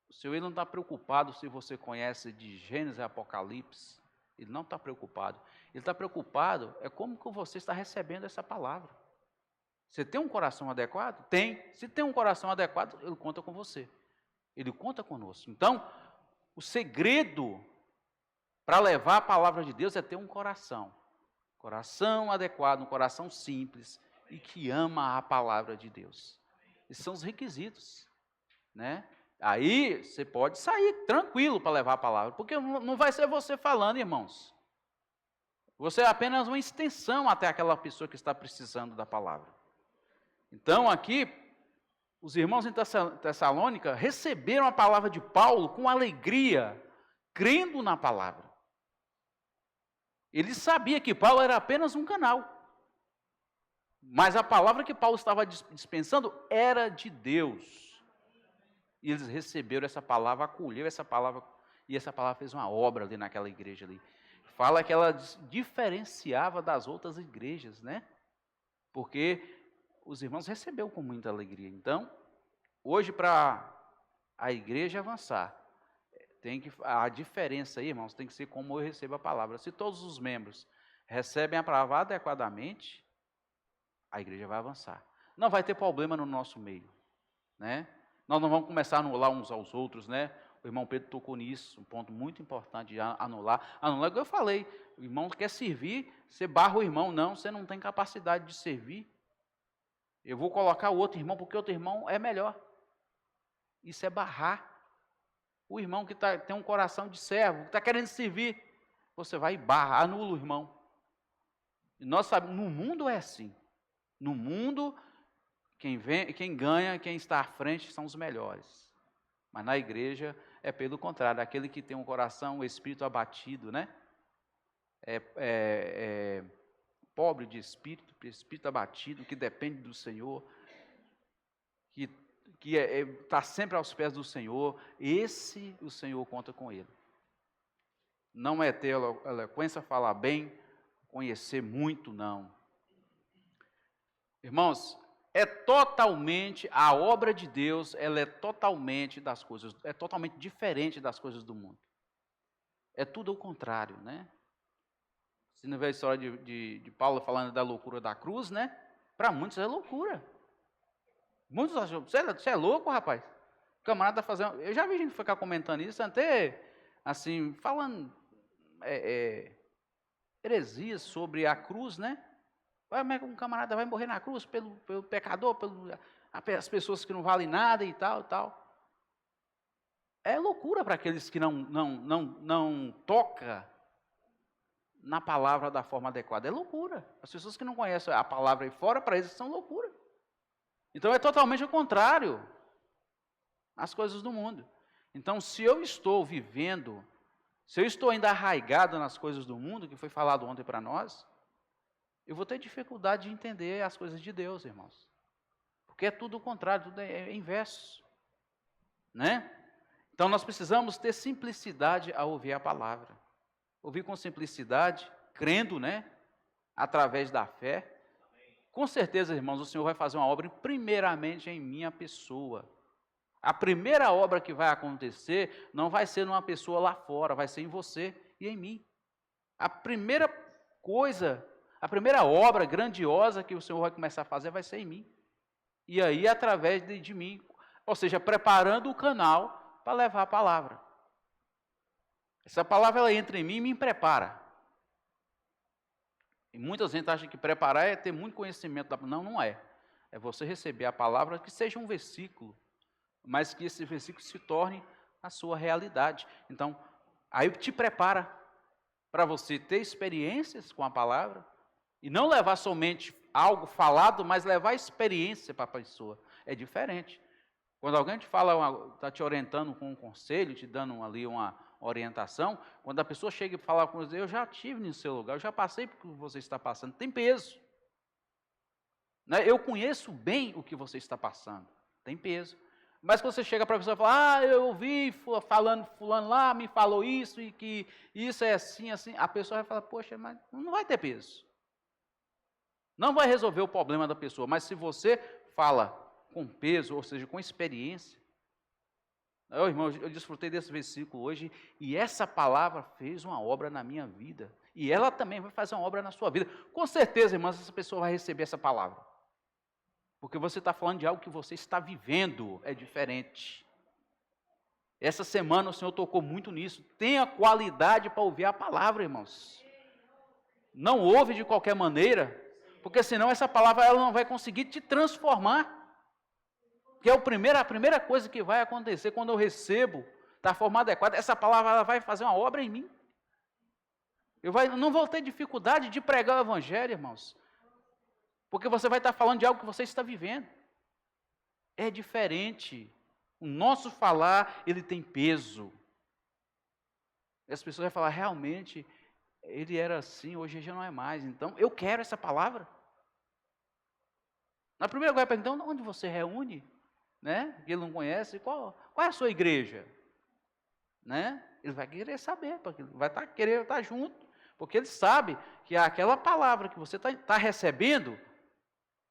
o Senhor não está preocupado se você conhece de Gênesis e Apocalipse. Ele não está preocupado. Ele está preocupado como que você está recebendo essa palavra. Você tem um coração adequado? Tem. Se tem um coração adequado, Ele conta com você. Ele conta conosco. Então, o segredo para levar a palavra de Deus é ter um coração. Coração adequado, um coração simples e que ama a palavra de Deus. Esses são os requisitos, né? Aí você pode sair tranquilo para levar a palavra, porque não vai ser você falando, irmãos. Você é apenas uma extensão até aquela pessoa que está precisando da palavra. Então aqui, os irmãos em Tessalônica receberam a palavra de Paulo com alegria, crendo na palavra. Ele sabia que Paulo era apenas um canal. Mas a palavra que Paulo estava dispensando era de Deus. E eles receberam essa palavra, acolheram essa palavra, e essa palavra fez uma obra ali naquela igreja ali. Fala que ela diferenciava das outras igrejas, né? Porque os irmãos receberam com muita alegria. Então, hoje para a igreja avançar, a diferença aí, irmãos, tem que ser como eu recebo a palavra. Se todos os membros recebem a palavra adequadamente, a igreja vai avançar. Não vai ter problema no nosso meio, né? Nós não vamos começar a anular uns aos outros, né? O irmão Pedro tocou nisso, um ponto muito importante de anular. Anular, como eu falei, o irmão quer servir, você barra o irmão, não, você não tem capacidade de servir. Eu vou colocar o outro irmão, porque o outro irmão é melhor. Isso é barrar. O irmão que tem um coração de servo, que está querendo servir, você vai e barra, anula o irmão. E nós sabemos, no mundo é assim. No mundo, quem ganha, quem está à frente são os melhores. Mas na igreja é pelo contrário, aquele que tem um coração, um espírito abatido, né? Pobre de espírito abatido, que depende do Senhor, que está sempre aos pés do Senhor, esse o Senhor conta com ele. Não é ter eloquência, falar bem, conhecer muito, não. Irmãos, a obra de Deus, ela é totalmente totalmente diferente das coisas do mundo. É tudo ao contrário, né? Você não vê a história de Paulo falando da loucura da cruz, né? Para muitos é loucura. Muitos acham, você é louco, rapaz? O camarada está fazendo... Eu já vi gente ficar comentando isso, até assim, falando heresias sobre a cruz, né? Um camarada vai morrer na cruz pelo pecador, pelas pessoas que não valem nada e tal, e tal. É loucura para aqueles que não tocam na palavra da forma adequada. É loucura. As pessoas que não conhecem a palavra aí fora, para eles são loucura. Então é totalmente o contrário às coisas do mundo. Então, se eu estou vivendo, se eu estou ainda arraigado nas coisas do mundo, que foi falado ontem para nós, eu vou ter dificuldade de entender as coisas de Deus, irmãos. Porque é tudo o contrário, tudo é inverso. Né? Então nós precisamos ter simplicidade ao ouvir a palavra. Ouvir com simplicidade, crendo, né? Através da fé. Com certeza, irmãos, o Senhor vai fazer uma obra primeiramente em minha pessoa. A primeira obra que vai acontecer não vai ser numa pessoa lá fora, vai ser em você e em mim. A primeira coisa, a primeira obra grandiosa que o Senhor vai começar a fazer vai ser em mim. E aí, através de mim, ou seja, preparando o canal para levar a palavra. Essa palavra, ela entra em mim e me prepara. E muita gente acha que preparar é ter muito conhecimento. Não é. É você receber a palavra, que seja um versículo, mas que esse versículo se torne a sua realidade. Então, aí te prepara para você ter experiências com a palavra, e não levar somente algo falado, mas levar experiência para a pessoa. É diferente. Quando alguém te fala, está te orientando com um conselho, te dando ali uma orientação, quando a pessoa chega e fala com você, eu já estive no seu lugar, eu já passei por que você está passando, tem peso. Né? Eu conheço bem o que você está passando, tem peso. Mas quando você chega para a pessoa e fala, eu ouvi falando, fulano lá, me falou isso, e que isso é assim, assim, a pessoa vai falar, poxa, mas não vai ter peso. Não vai resolver o problema da pessoa, mas se você fala com peso, ou seja, com experiência, irmão, eu desfrutei desse versículo hoje, e essa palavra fez uma obra na minha vida, e ela também vai fazer uma obra na sua vida. Com certeza, irmãos, essa pessoa vai receber essa palavra, porque você está falando de algo que você está vivendo, é diferente. Essa semana o Senhor tocou muito nisso, tenha qualidade para ouvir a palavra, irmãos. Não ouve de qualquer maneira, porque senão essa palavra ela não vai conseguir te transformar. Que é a primeira coisa que vai acontecer quando eu recebo da forma adequada, essa palavra ela vai fazer uma obra em mim. Eu não vou ter dificuldade de pregar o evangelho, irmãos, porque você vai estar falando de algo que você está vivendo. É diferente. O nosso falar, ele tem peso. E as pessoas vão falar, realmente, ele era assim, hoje já não é mais. Então, eu quero essa palavra. Na primeira coisa, perguntar, então, onde você reúne? Né? Que ele não conhece, qual é a sua igreja? Né? Ele vai querer saber, porque ele vai querer estar junto, porque ele sabe que aquela palavra que você está recebendo,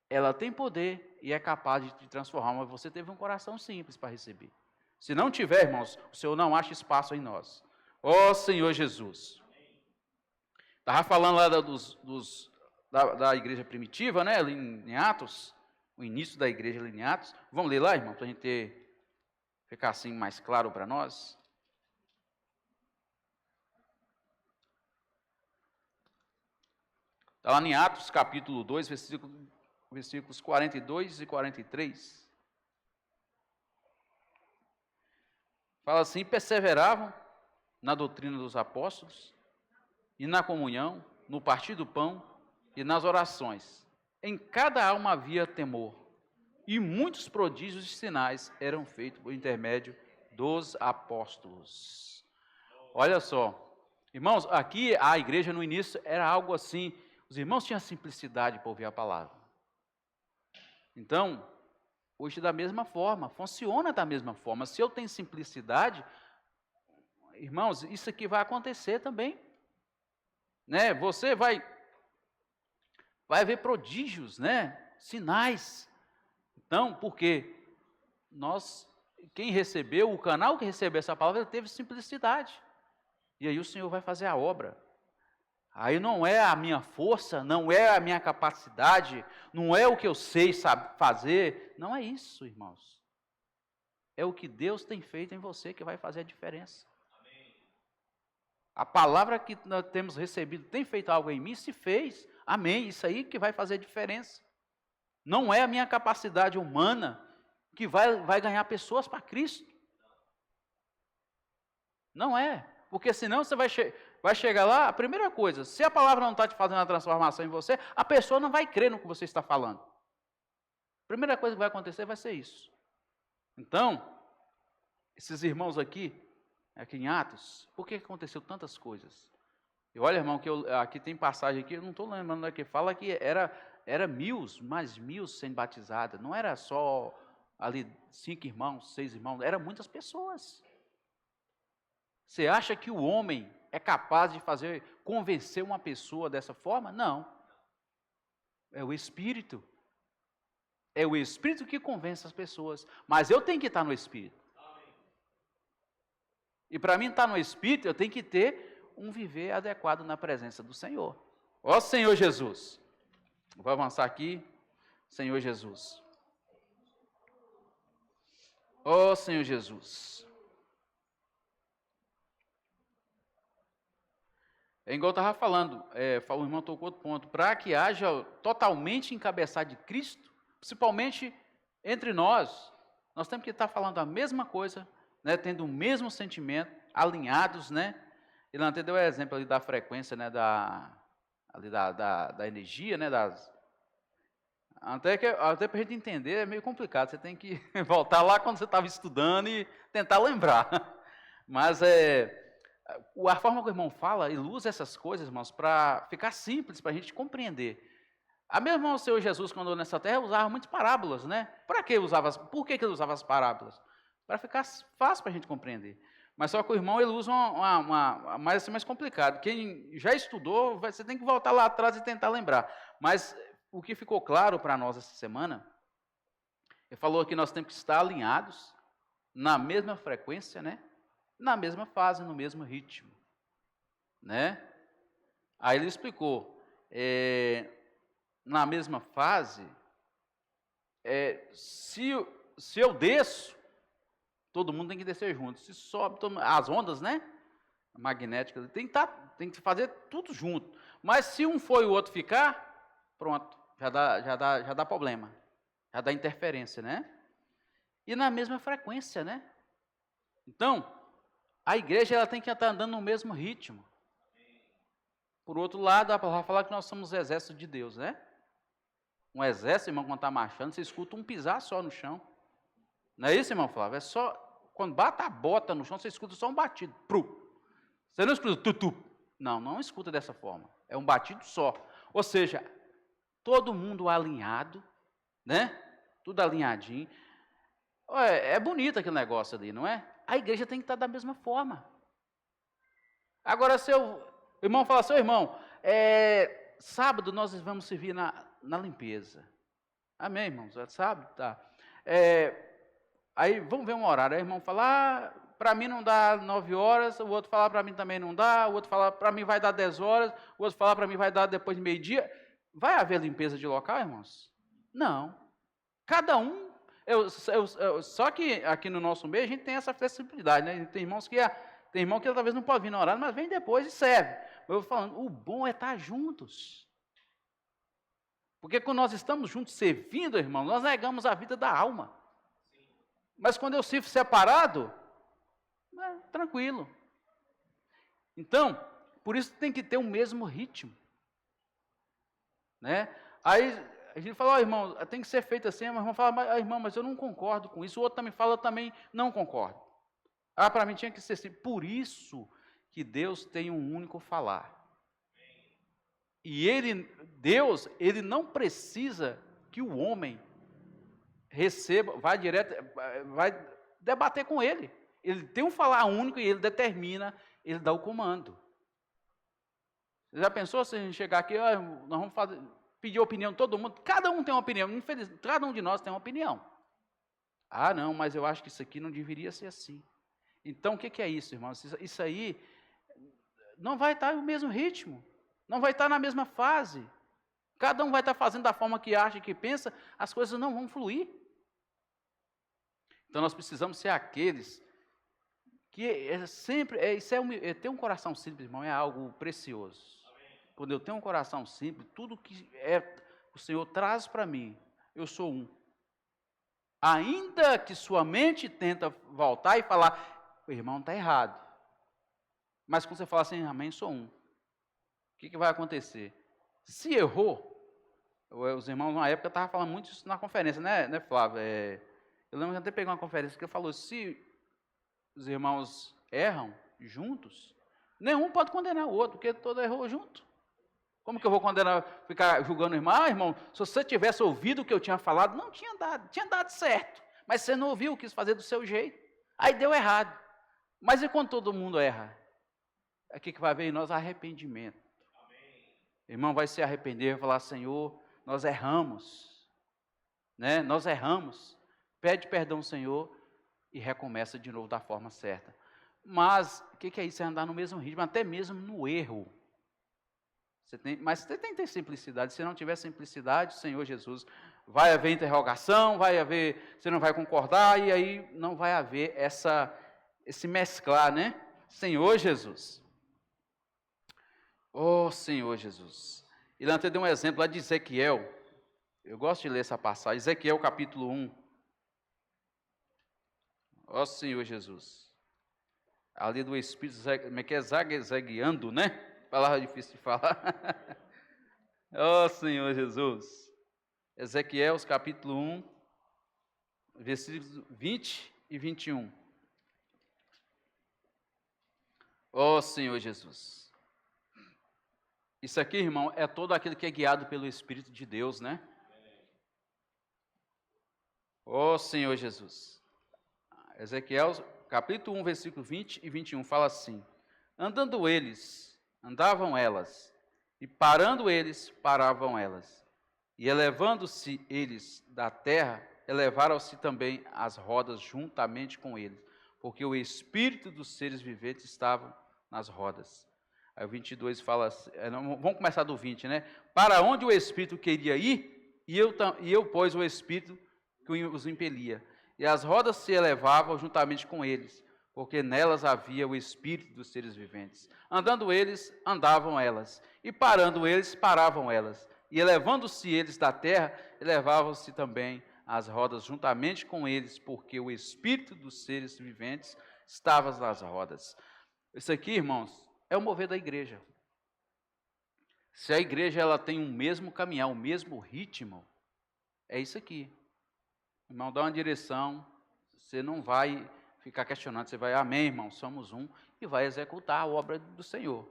ela tem poder e é capaz de te transformar, mas você teve um coração simples para receber. Se não tiver, irmãos, o Senhor não acha espaço em nós. Ó Senhor Jesus. Estava falando lá da igreja primitiva, né, ali em Atos, o início da igreja ali em Atos. Vamos ler lá, irmão, para a gente ficar assim mais claro para nós. Está lá em Atos, capítulo 2, versículos 42 e 43. Fala assim, perseveravam na doutrina dos apóstolos, e na comunhão, no partir do pão e nas orações. Em cada alma havia temor, e muitos prodígios e sinais eram feitos por intermédio dos apóstolos. Olha só, irmãos, aqui a igreja no início era algo assim, os irmãos tinham simplicidade para ouvir a palavra. Então, hoje da mesma forma, funciona da mesma forma. Se eu tenho simplicidade, irmãos, isso aqui vai acontecer também. Né? Você vai ver prodígios, né? Sinais. Então, porque quem recebeu, o canal que recebeu essa palavra, teve simplicidade. E aí o Senhor vai fazer a obra. Aí não é a minha força, não é a minha capacidade, não é o que eu sei fazer. Não é isso, irmãos. É o que Deus tem feito em você que vai fazer a diferença. A palavra que nós temos recebido tem feito algo em mim? Se fez. Amém. Isso aí que vai fazer a diferença. Não é a minha capacidade humana que vai ganhar pessoas para Cristo. Não é. Porque senão você vai chegar lá, a primeira coisa, se a palavra não está te fazendo a transformação em você, a pessoa não vai crer no que você está falando. A primeira coisa que vai acontecer vai ser isso. Então, esses irmãos aqui em Atos, por que aconteceu tantas coisas? E olha, irmão, que aqui tem passagem aqui, eu não estou lembrando que fala que era mais mil sendo batizadas, não era só ali 5 irmãos, 6 irmãos, eram muitas pessoas. Você acha que o homem é capaz de convencer uma pessoa dessa forma? Não. É o Espírito. É o Espírito que convence as pessoas, mas eu tenho que estar no Espírito. E para mim estar no Espírito, eu tenho que ter um viver adequado na presença do Senhor. Ó Senhor Jesus. Vou avançar aqui. Senhor Jesus. Ó Senhor Jesus. É igual eu estava falando, o irmão tocou outro ponto. Para que haja totalmente encabeçado de Cristo, principalmente entre nós temos que estar falando a mesma coisa, né, tendo o mesmo sentimento, alinhados, né? Ele até deu o exemplo ali da frequência, né, da energia, né, Até para a gente entender é meio complicado. Você tem que voltar lá quando você estava estudando e tentar lembrar. Mas a forma que o irmão fala, ele usa essas coisas, irmãos, para ficar simples, para a gente compreender. A mesma o Senhor Jesus, quando andou nessa terra, usava muitas parábolas, né? Por que ele usava as parábolas? Para ficar fácil para a gente compreender. Mas só que o irmão, ele usa uma mais complicado. Quem já estudou, você tem que voltar lá atrás e tentar lembrar. Mas o que ficou claro para nós essa semana, ele falou que nós temos que estar alinhados, na mesma frequência, né? Na mesma fase, no mesmo ritmo, né? Aí ele explicou, na mesma fase, se eu desço, todo mundo tem que descer junto. Se sobe, as ondas, né? Magnéticas, tem que fazer tudo junto. Mas se um for e o outro ficar, pronto, já dá problema, já dá interferência, né? E na mesma frequência, né? Então, a igreja ela tem que estar andando no mesmo ritmo. Por outro lado, a palavra fala que nós somos o exército de Deus, né? Um exército, irmão, quando está marchando, você escuta um pisar só no chão. Não é isso, irmão Flávio? É só, quando bate a bota no chão, você escuta só um batido. Você não escuta tutu. Não escuta dessa forma. É um batido só. Ou seja, todo mundo alinhado, né? Tudo alinhadinho. É bonito aquele negócio ali, não é? A igreja tem que estar da mesma forma. Agora, se o irmão fala, seu irmão, sábado nós vamos servir na limpeza. Amém, irmãos? É sábado? Tá. Aí, vamos ver um horário. Aí o irmão fala, para mim não dá 9 horas, o outro fala, para mim também não dá, o outro fala, para mim vai dar 10 horas, o outro fala, para mim vai dar depois de meio-dia. Vai haver limpeza de local, irmãos? Não. Cada um, só que aqui no nosso meio a gente tem essa flexibilidade, né? Tem irmão que talvez não pode vir no horário, mas vem depois e serve. Eu vou falando, o bom é estar juntos. Porque quando nós estamos juntos servindo, irmão, nós negamos a vida da alma. Mas quando eu sirvo separado, tranquilo. Então, por isso tem que ter o mesmo ritmo. Né? Aí a gente fala, irmão, tem que ser feito assim, mas o irmão fala, irmão, mas eu não concordo com isso. O outro também fala, eu também não concordo. Para mim tinha que ser assim. Por isso que Deus tem um único falar. E Deus, ele não precisa que o homem receba, vai debater com ele. Ele tem um falar único e ele determina, ele dá o comando. Você já pensou se a gente chegar aqui, nós vamos pedir a opinião de todo mundo? Cada um tem uma opinião, infelizmente, cada um de nós tem uma opinião. Não, mas eu acho que isso aqui não deveria ser assim. Então, o que é isso, irmãos? Isso aí não vai estar no mesmo ritmo, não vai estar na mesma fase. Cada um vai estar fazendo da forma que acha, que pensa, as coisas não vão fluir. Então, nós precisamos ser aqueles que ter um coração simples, irmão, é algo precioso. Quando eu tenho um coração simples, tudo que o Senhor traz para mim, eu sou um. Ainda que sua mente tenta voltar e falar, o irmão está errado. Mas quando você fala assim, amém, sou um. O que vai acontecer? Se errou, os irmãos na época estavam falando muito isso na conferência, né Flávio? Eu lembro que até peguei uma conferência que falou, se os irmãos erram juntos, nenhum pode condenar o outro, porque todo errou junto. Como que eu vou ficar julgando o irmão? Irmão, se você tivesse ouvido o que eu tinha falado, não tinha dado certo. Mas você não ouviu, quis fazer do seu jeito. Aí deu errado. Mas e quando todo mundo erra? O que vai haver em nós? Arrependimento. Amém. Irmão, vai se arrepender, vai falar, Senhor, nós erramos. Né? Nós erramos. Pede perdão ao Senhor e recomeça de novo da forma certa. Mas, o que é isso? É andar no mesmo ritmo, até mesmo no erro. Mas você tem que ter simplicidade. Se não tiver simplicidade, Senhor Jesus, vai haver interrogação, você não vai concordar, e aí não vai haver esse mesclar, né? Senhor Jesus. Oh, Senhor Jesus. Ele até deu um exemplo lá de Ezequiel. Eu gosto de ler essa passagem. Ezequiel capítulo 1. Ó Senhor Jesus. Ali do Espírito, zagueando, né? Palavra difícil de falar. Ó Senhor Jesus. Ezequiel, capítulo 1, versículos 20 e 21. Ó Senhor Jesus. Isso aqui, irmão, é todo aquele que é guiado pelo Espírito de Deus, né? Ó Senhor Jesus. Ezequiel, capítulo 1, versículo 20 e 21, fala assim: Andando eles, andavam elas, e parando eles, paravam elas. E elevando-se eles da terra, elevaram-se também as rodas juntamente com eles, porque o espírito dos seres viventes estava nas rodas. Aí o 22 fala assim, vamos começar do 20, né? Para onde o espírito queria ir, e eu pôs o espírito que os impelia. E as rodas se elevavam juntamente com eles, porque nelas havia o espírito dos seres viventes. Andando eles, andavam elas, e parando eles, paravam elas. E elevando-se eles da terra, elevavam-se também as rodas juntamente com eles, porque o espírito dos seres viventes estava nas rodas. Isso aqui, irmãos, é o mover da igreja. Se a igreja ela tem o mesmo caminhar, o mesmo ritmo, é isso aqui. Irmão, dá uma direção, você não vai ficar questionando, você vai, amém, irmão, somos um, e vai executar a obra do Senhor.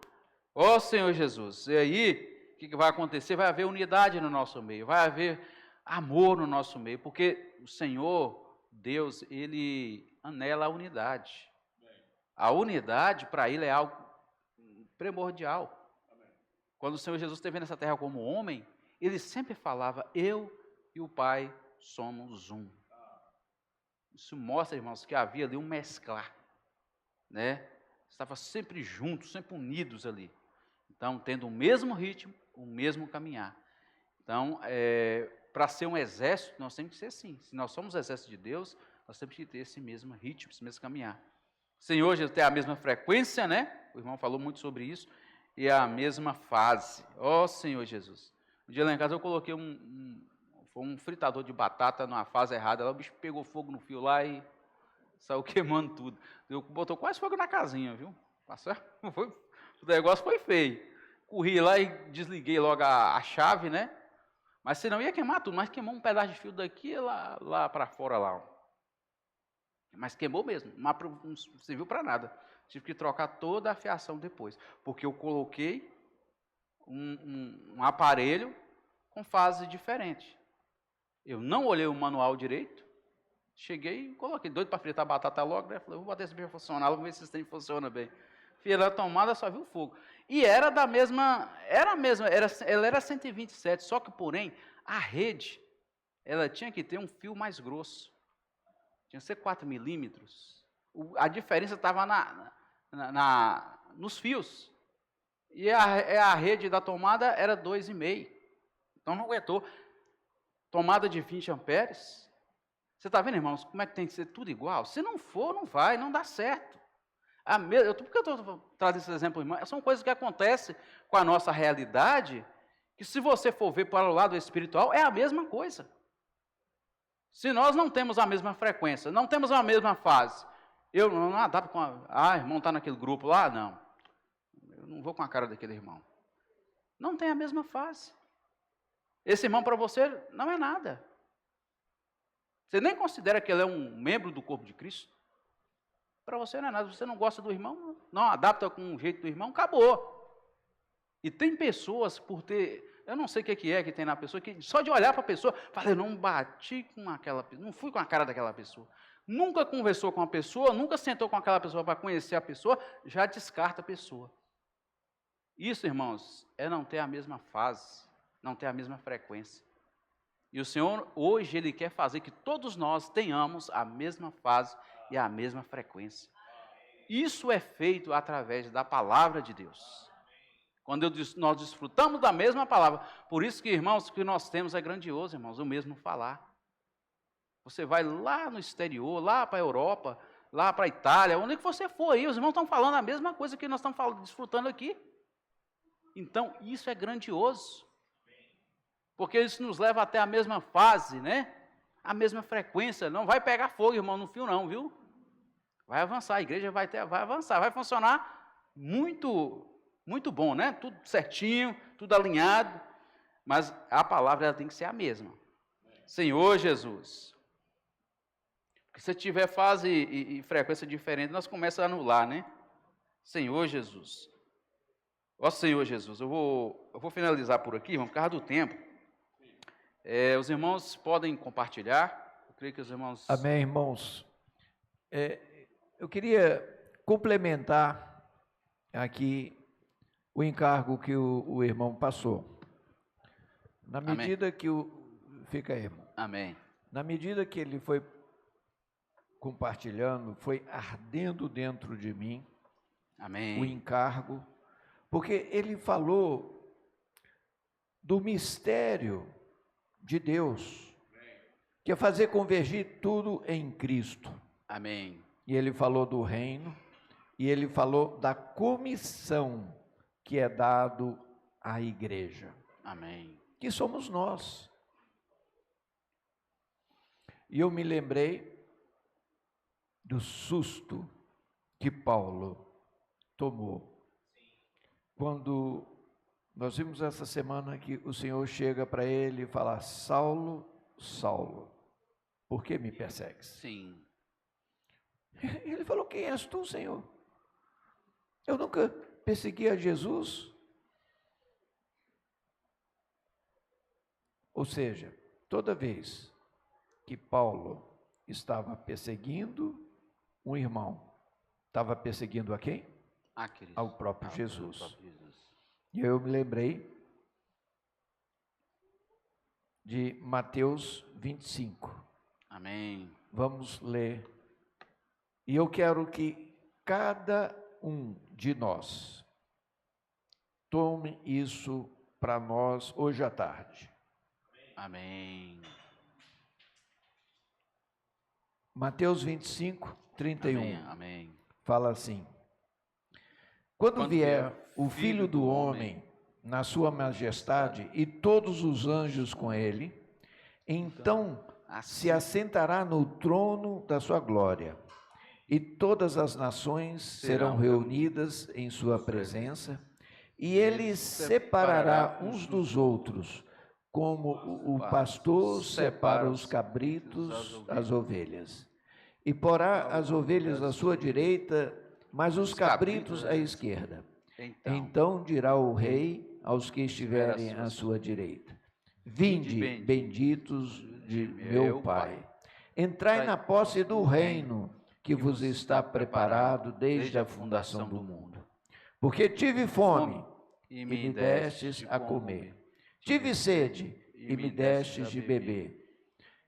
Ó Senhor Jesus, e aí, o que vai acontecer? Vai haver unidade no nosso meio, vai haver amor no nosso meio, porque o Senhor, Deus, Ele anela a unidade. A unidade, para Ele, é algo primordial. Quando o Senhor Jesus esteve nessa terra como homem, Ele sempre falava, eu e o Pai somos um. Isso mostra, irmãos, que havia ali um mesclar, né? Estava sempre juntos, sempre unidos ali. Então, tendo o mesmo ritmo, o mesmo caminhar. Então, para ser um exército, nós temos que ser assim. Se nós somos o exército de Deus, nós temos que ter esse mesmo ritmo, esse mesmo caminhar. Senhor, Jesus tem a mesma frequência, né? O irmão falou muito sobre isso. E a mesma fase. Ó Senhor Jesus. Um dia lá em casa eu coloquei um fritador de batata numa fase errada. Lá o bicho pegou fogo no fio lá e saiu queimando tudo. Botou quase fogo na casinha, viu? O negócio foi feio. Corri lá e desliguei logo a chave, né? Mas senão ia queimar tudo. Mas queimou um pedaço de fio daqui e lá para fora lá. Mas queimou mesmo. Não serviu para nada. Tive que trocar toda a fiação depois. Porque eu coloquei um aparelho com fase diferente. Eu não olhei o manual direito. Cheguei e coloquei, doido para fritar a batata logo, né? Falei, vou bater esse bicho funcionar, vamos ver se esse trem funciona bem. Fiz na tomada, só vi o fogo. E era da mesma, ela era 127, só que, porém, a rede, ela tinha que ter um fio mais grosso. Tinha que ser 4 milímetros. A diferença estava nos fios. E a rede da tomada era 2,5. Então não aguentou. Tomada de 20 amperes. Você está vendo, irmãos, como é que tem que ser tudo igual? Se não for, não vai, não dá certo. Por que eu estou trazendo esse exemplo, irmão? São coisas que acontecem com a nossa realidade, que se você for ver para o lado espiritual, é a mesma coisa. Se nós não temos a mesma frequência, não temos a mesma fase, eu não adapto com irmão está naquele grupo lá, não. Eu não vou com a cara daquele irmão. Não tem a mesma fase. Esse irmão para você não é nada. Você nem considera que ele é um membro do corpo de Cristo. Para você não é nada. Você não gosta do irmão, não adapta com o jeito do irmão, acabou. E tem pessoas por ter, eu não sei o que que tem na pessoa, que só de olhar para a pessoa, fala, eu não bati com aquela pessoa, não fui com a cara daquela pessoa. Nunca conversou com a pessoa, nunca sentou com aquela pessoa para conhecer a pessoa, já descarta a pessoa. Isso, irmãos, é não ter a mesma fase, não ter a mesma frequência. E o Senhor, hoje, Ele quer fazer que todos nós tenhamos a mesma fase e a mesma frequência. Isso é feito através da palavra de Deus. Quando nós desfrutamos da mesma palavra. Por isso que, irmãos, o que nós temos é grandioso, irmãos, o mesmo falar. Você vai lá no exterior, lá para a Europa, lá para a Itália, onde que você for aí, os irmãos estão falando a mesma coisa que nós estamos desfrutando aqui. Então, isso é grandioso. Porque isso nos leva até a mesma fase, né? A mesma frequência. Não vai pegar fogo, irmão, no fio não, viu? Vai avançar, a igreja vai avançar, vai funcionar muito, muito bom, né? Tudo certinho, tudo alinhado. Mas a palavra ela tem que ser a mesma. Senhor Jesus. Porque se tiver fase e frequência diferente, nós começamos a anular, né? Senhor Jesus. Ó Senhor Jesus, eu vou finalizar por aqui, vamos por causa do tempo. Os irmãos podem compartilhar? Eu creio que os irmãos... Amém, irmãos. Eu queria complementar aqui o encargo que o irmão passou. Na medida Amém. que Fica aí, irmão. Amém. Na medida que ele foi compartilhando, foi ardendo dentro de mim. Amém. O encargo, porque ele falou do mistério de Deus, que é fazer convergir tudo em Cristo. Amém. E ele falou do reino, e ele falou da comissão que é dado à igreja. Amém. Que somos nós. E eu me lembrei do susto que Paulo tomou. Quando nós vimos essa semana que o Senhor chega para ele e fala: Saulo, Saulo, por que me persegues? Sim. Ele falou: quem és tu, Senhor? Eu nunca persegui a Jesus. Ou seja, toda vez que Paulo estava perseguindo um irmão, estava perseguindo a quem? A Cristo. Ao próprio Jesus. Ao próprio Jesus. E eu me lembrei de Mateus 25. Amém. Vamos ler. E eu quero que cada um de nós tome isso para nós hoje à tarde. Amém. Mateus 25, 31. Amém. Amém. Fala assim: Quando vier o Filho do Homem na sua majestade e todos os anjos com ele, então se assentará no trono da sua glória, e todas as nações serão reunidas em sua presença, e ele separará uns dos outros, como o pastor separa os cabritos das ovelhas. E porá as ovelhas à sua direita, mas os cabritos à esquerda. Então dirá o rei aos que estiverem à sua direita: Vinde, benditos de meu Pai, entrai na posse do reino que vos está preparado desde a fundação do mundo. Porque tive fome e me destes a comer, tive sede e me destes de beber,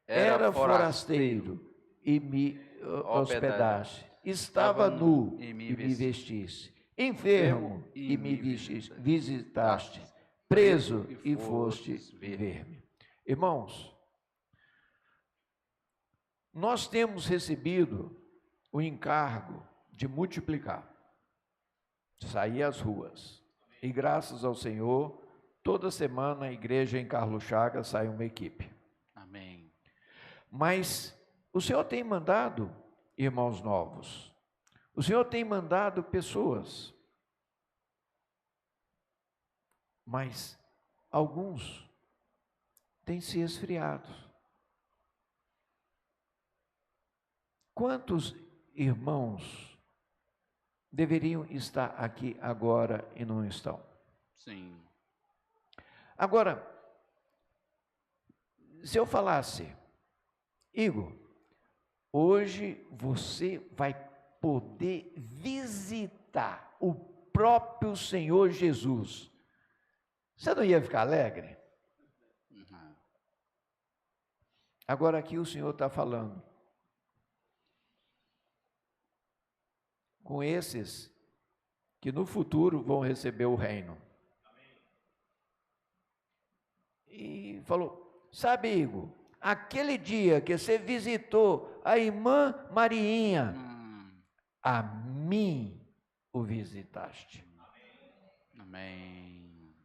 era forasteiro e me hospedaste, estava nu e me vestiste, enfermo e me visitaste, preso e foste ver-me. Irmãos, nós temos recebido o encargo de multiplicar, sair às ruas, e graças ao Senhor, toda semana a igreja em Carlos Chagas sai uma equipe. Amém. Mas o Senhor tem mandado irmãos novos, o Senhor tem mandado pessoas, mas alguns têm se esfriado. Quantos irmãos deveriam estar aqui agora e não estão? Sim. Agora, se eu falasse: Igor, hoje você vai poder visitar o próprio Senhor Jesus, você não ia ficar alegre? Uhum. Agora aqui o Senhor está falando com esses que no futuro vão receber o reino. E falou: sabe, Igor, aquele dia que você visitou a irmã Mariinha, a mim o visitaste. Amém.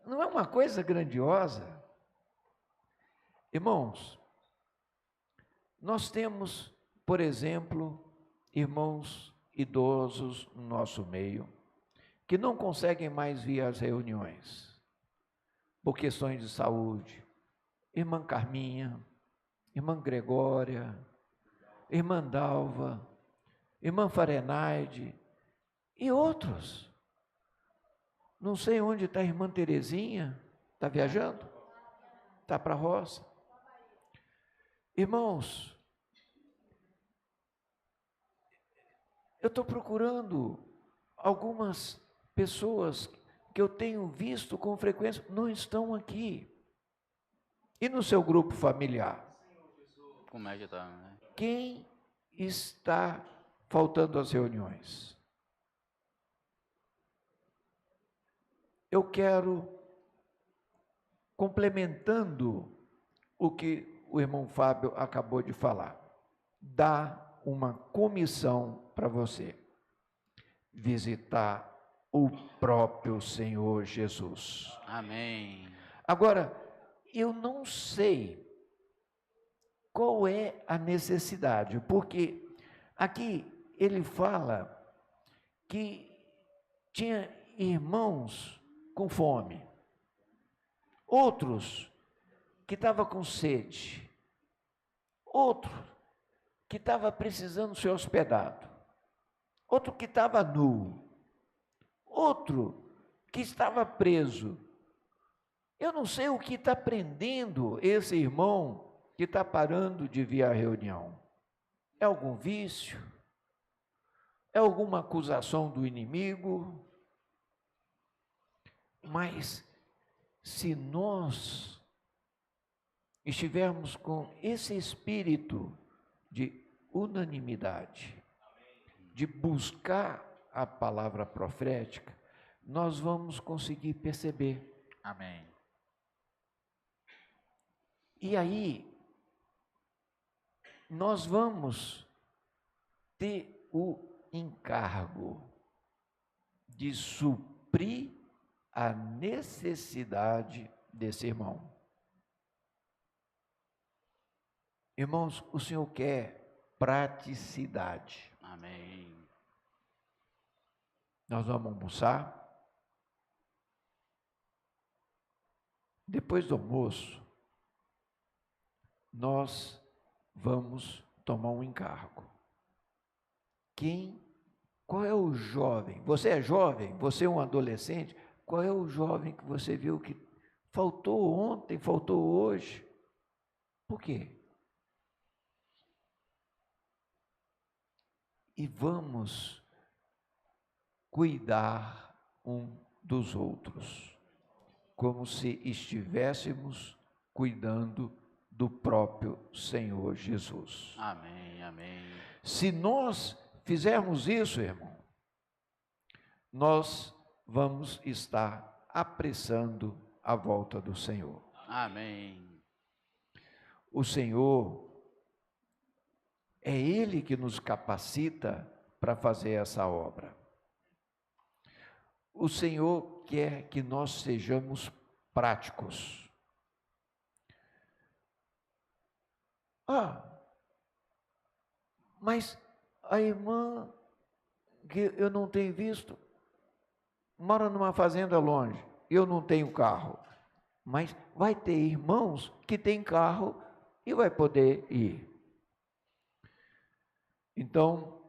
Não é uma coisa grandiosa? Irmãos, nós temos, por exemplo, irmãos idosos no nosso meio, que não conseguem mais vir às reuniões, por questões de saúde. irmã Carminha, irmã Gregória, irmã Dalva, irmã Farenaide e outros. Não sei onde está a irmã Terezinha, está viajando? Está para a roça. Irmãos, eu estou procurando algumas pessoas que eu tenho visto com frequência, não estão aqui. E no seu grupo familiar? Como é que está, né? Quem está faltando às reuniões? Eu quero, complementando o que o irmão Fábio acabou de falar, dar uma comissão para você visitar o próprio Senhor Jesus. Amém. Agora, eu não sei qual é a necessidade, porque aqui ele fala que tinha irmãos com fome, outros que estavam com sede, outro que estava precisando ser hospedado, outro que estava nu, outro que estava preso. Eu não sei o que está prendendo esse irmão que está parando de vir à reunião. É algum vício? É alguma acusação do inimigo? Mas se nós estivermos com esse espírito de unanimidade, de buscar a palavra profética, nós vamos conseguir perceber. Amém. E aí, nós vamos ter o encargo de suprir a necessidade desse irmão. Irmãos, o Senhor quer praticidade. Amém. Nós vamos almoçar. Depois do almoço, nós vamos tomar um encargo. Qual é o jovem? Você é jovem? Você é um adolescente? Qual é o jovem que você viu que faltou ontem, faltou hoje? Por quê? E vamos cuidar um dos outros, como se estivéssemos cuidando do próprio Senhor Jesus. Amém, amém. Se nós fizermos isso, irmão, nós vamos estar apressando a volta do Senhor. Amém. O Senhor, é Ele que nos capacita para fazer essa obra. O Senhor quer que nós sejamos práticos. Mas a irmã que eu não tenho visto mora numa fazenda longe, eu não tenho carro. Mas vai ter irmãos que têm carro e vai poder ir. Então,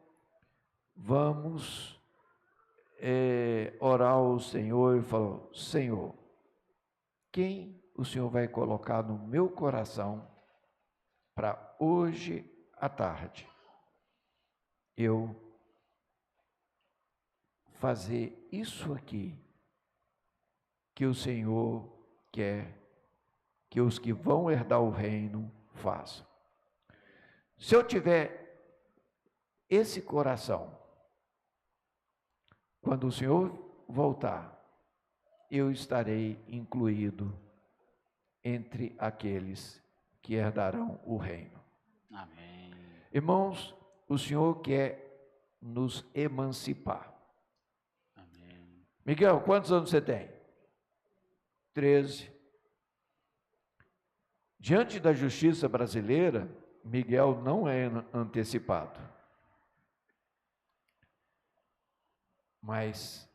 vamos orar ao Senhor e falar: Senhor, quem o Senhor vai colocar no meu coração para hoje à tarde eu fazer isso aqui que o Senhor quer que os que vão herdar o reino façam. Se eu tiver esse coração, quando o Senhor voltar, eu estarei incluído entre aqueles que herdarão o reino. Amém. Irmãos, o Senhor quer nos emancipar. Amém. Miguel, quantos anos você tem? 13. Diante da justiça brasileira, Miguel não é antecipado. Mas,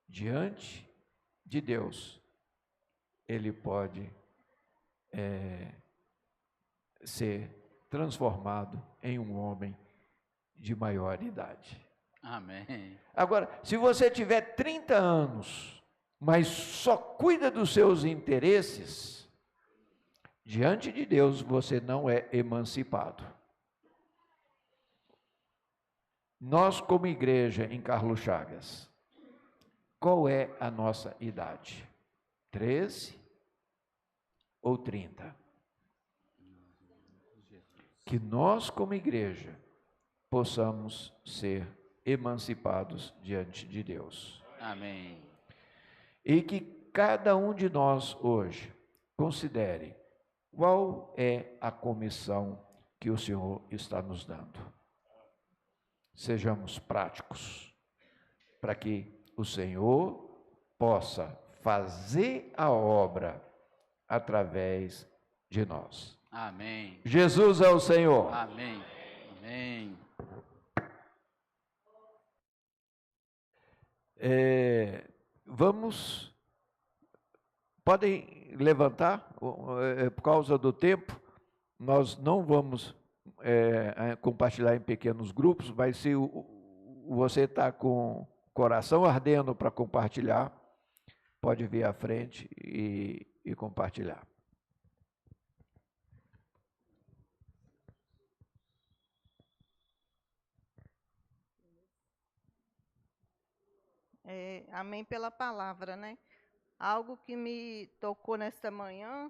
diante de Deus, ele pode ser transformado em um homem de maior idade. Amém. Agora, se você tiver 30 anos, mas só cuida dos seus interesses, diante de Deus você não é emancipado. Nós, como igreja em Carlos Chagas, qual é a nossa idade? 13 ou 30? Que nós, como igreja, possamos ser emancipados diante de Deus. Amém. E que cada um de nós hoje considere qual é a comissão que o Senhor está nos dando. Sejamos práticos, para que o Senhor possa fazer a obra através de nós. Amém. Jesus é o Senhor. Amém. Amém. Podem levantar, por causa do tempo, nós não vamos compartilhar em pequenos grupos, mas se você está com o coração ardendo para compartilhar, pode vir à frente e compartilhar. Amém pela palavra, né? Algo que me tocou nesta manhã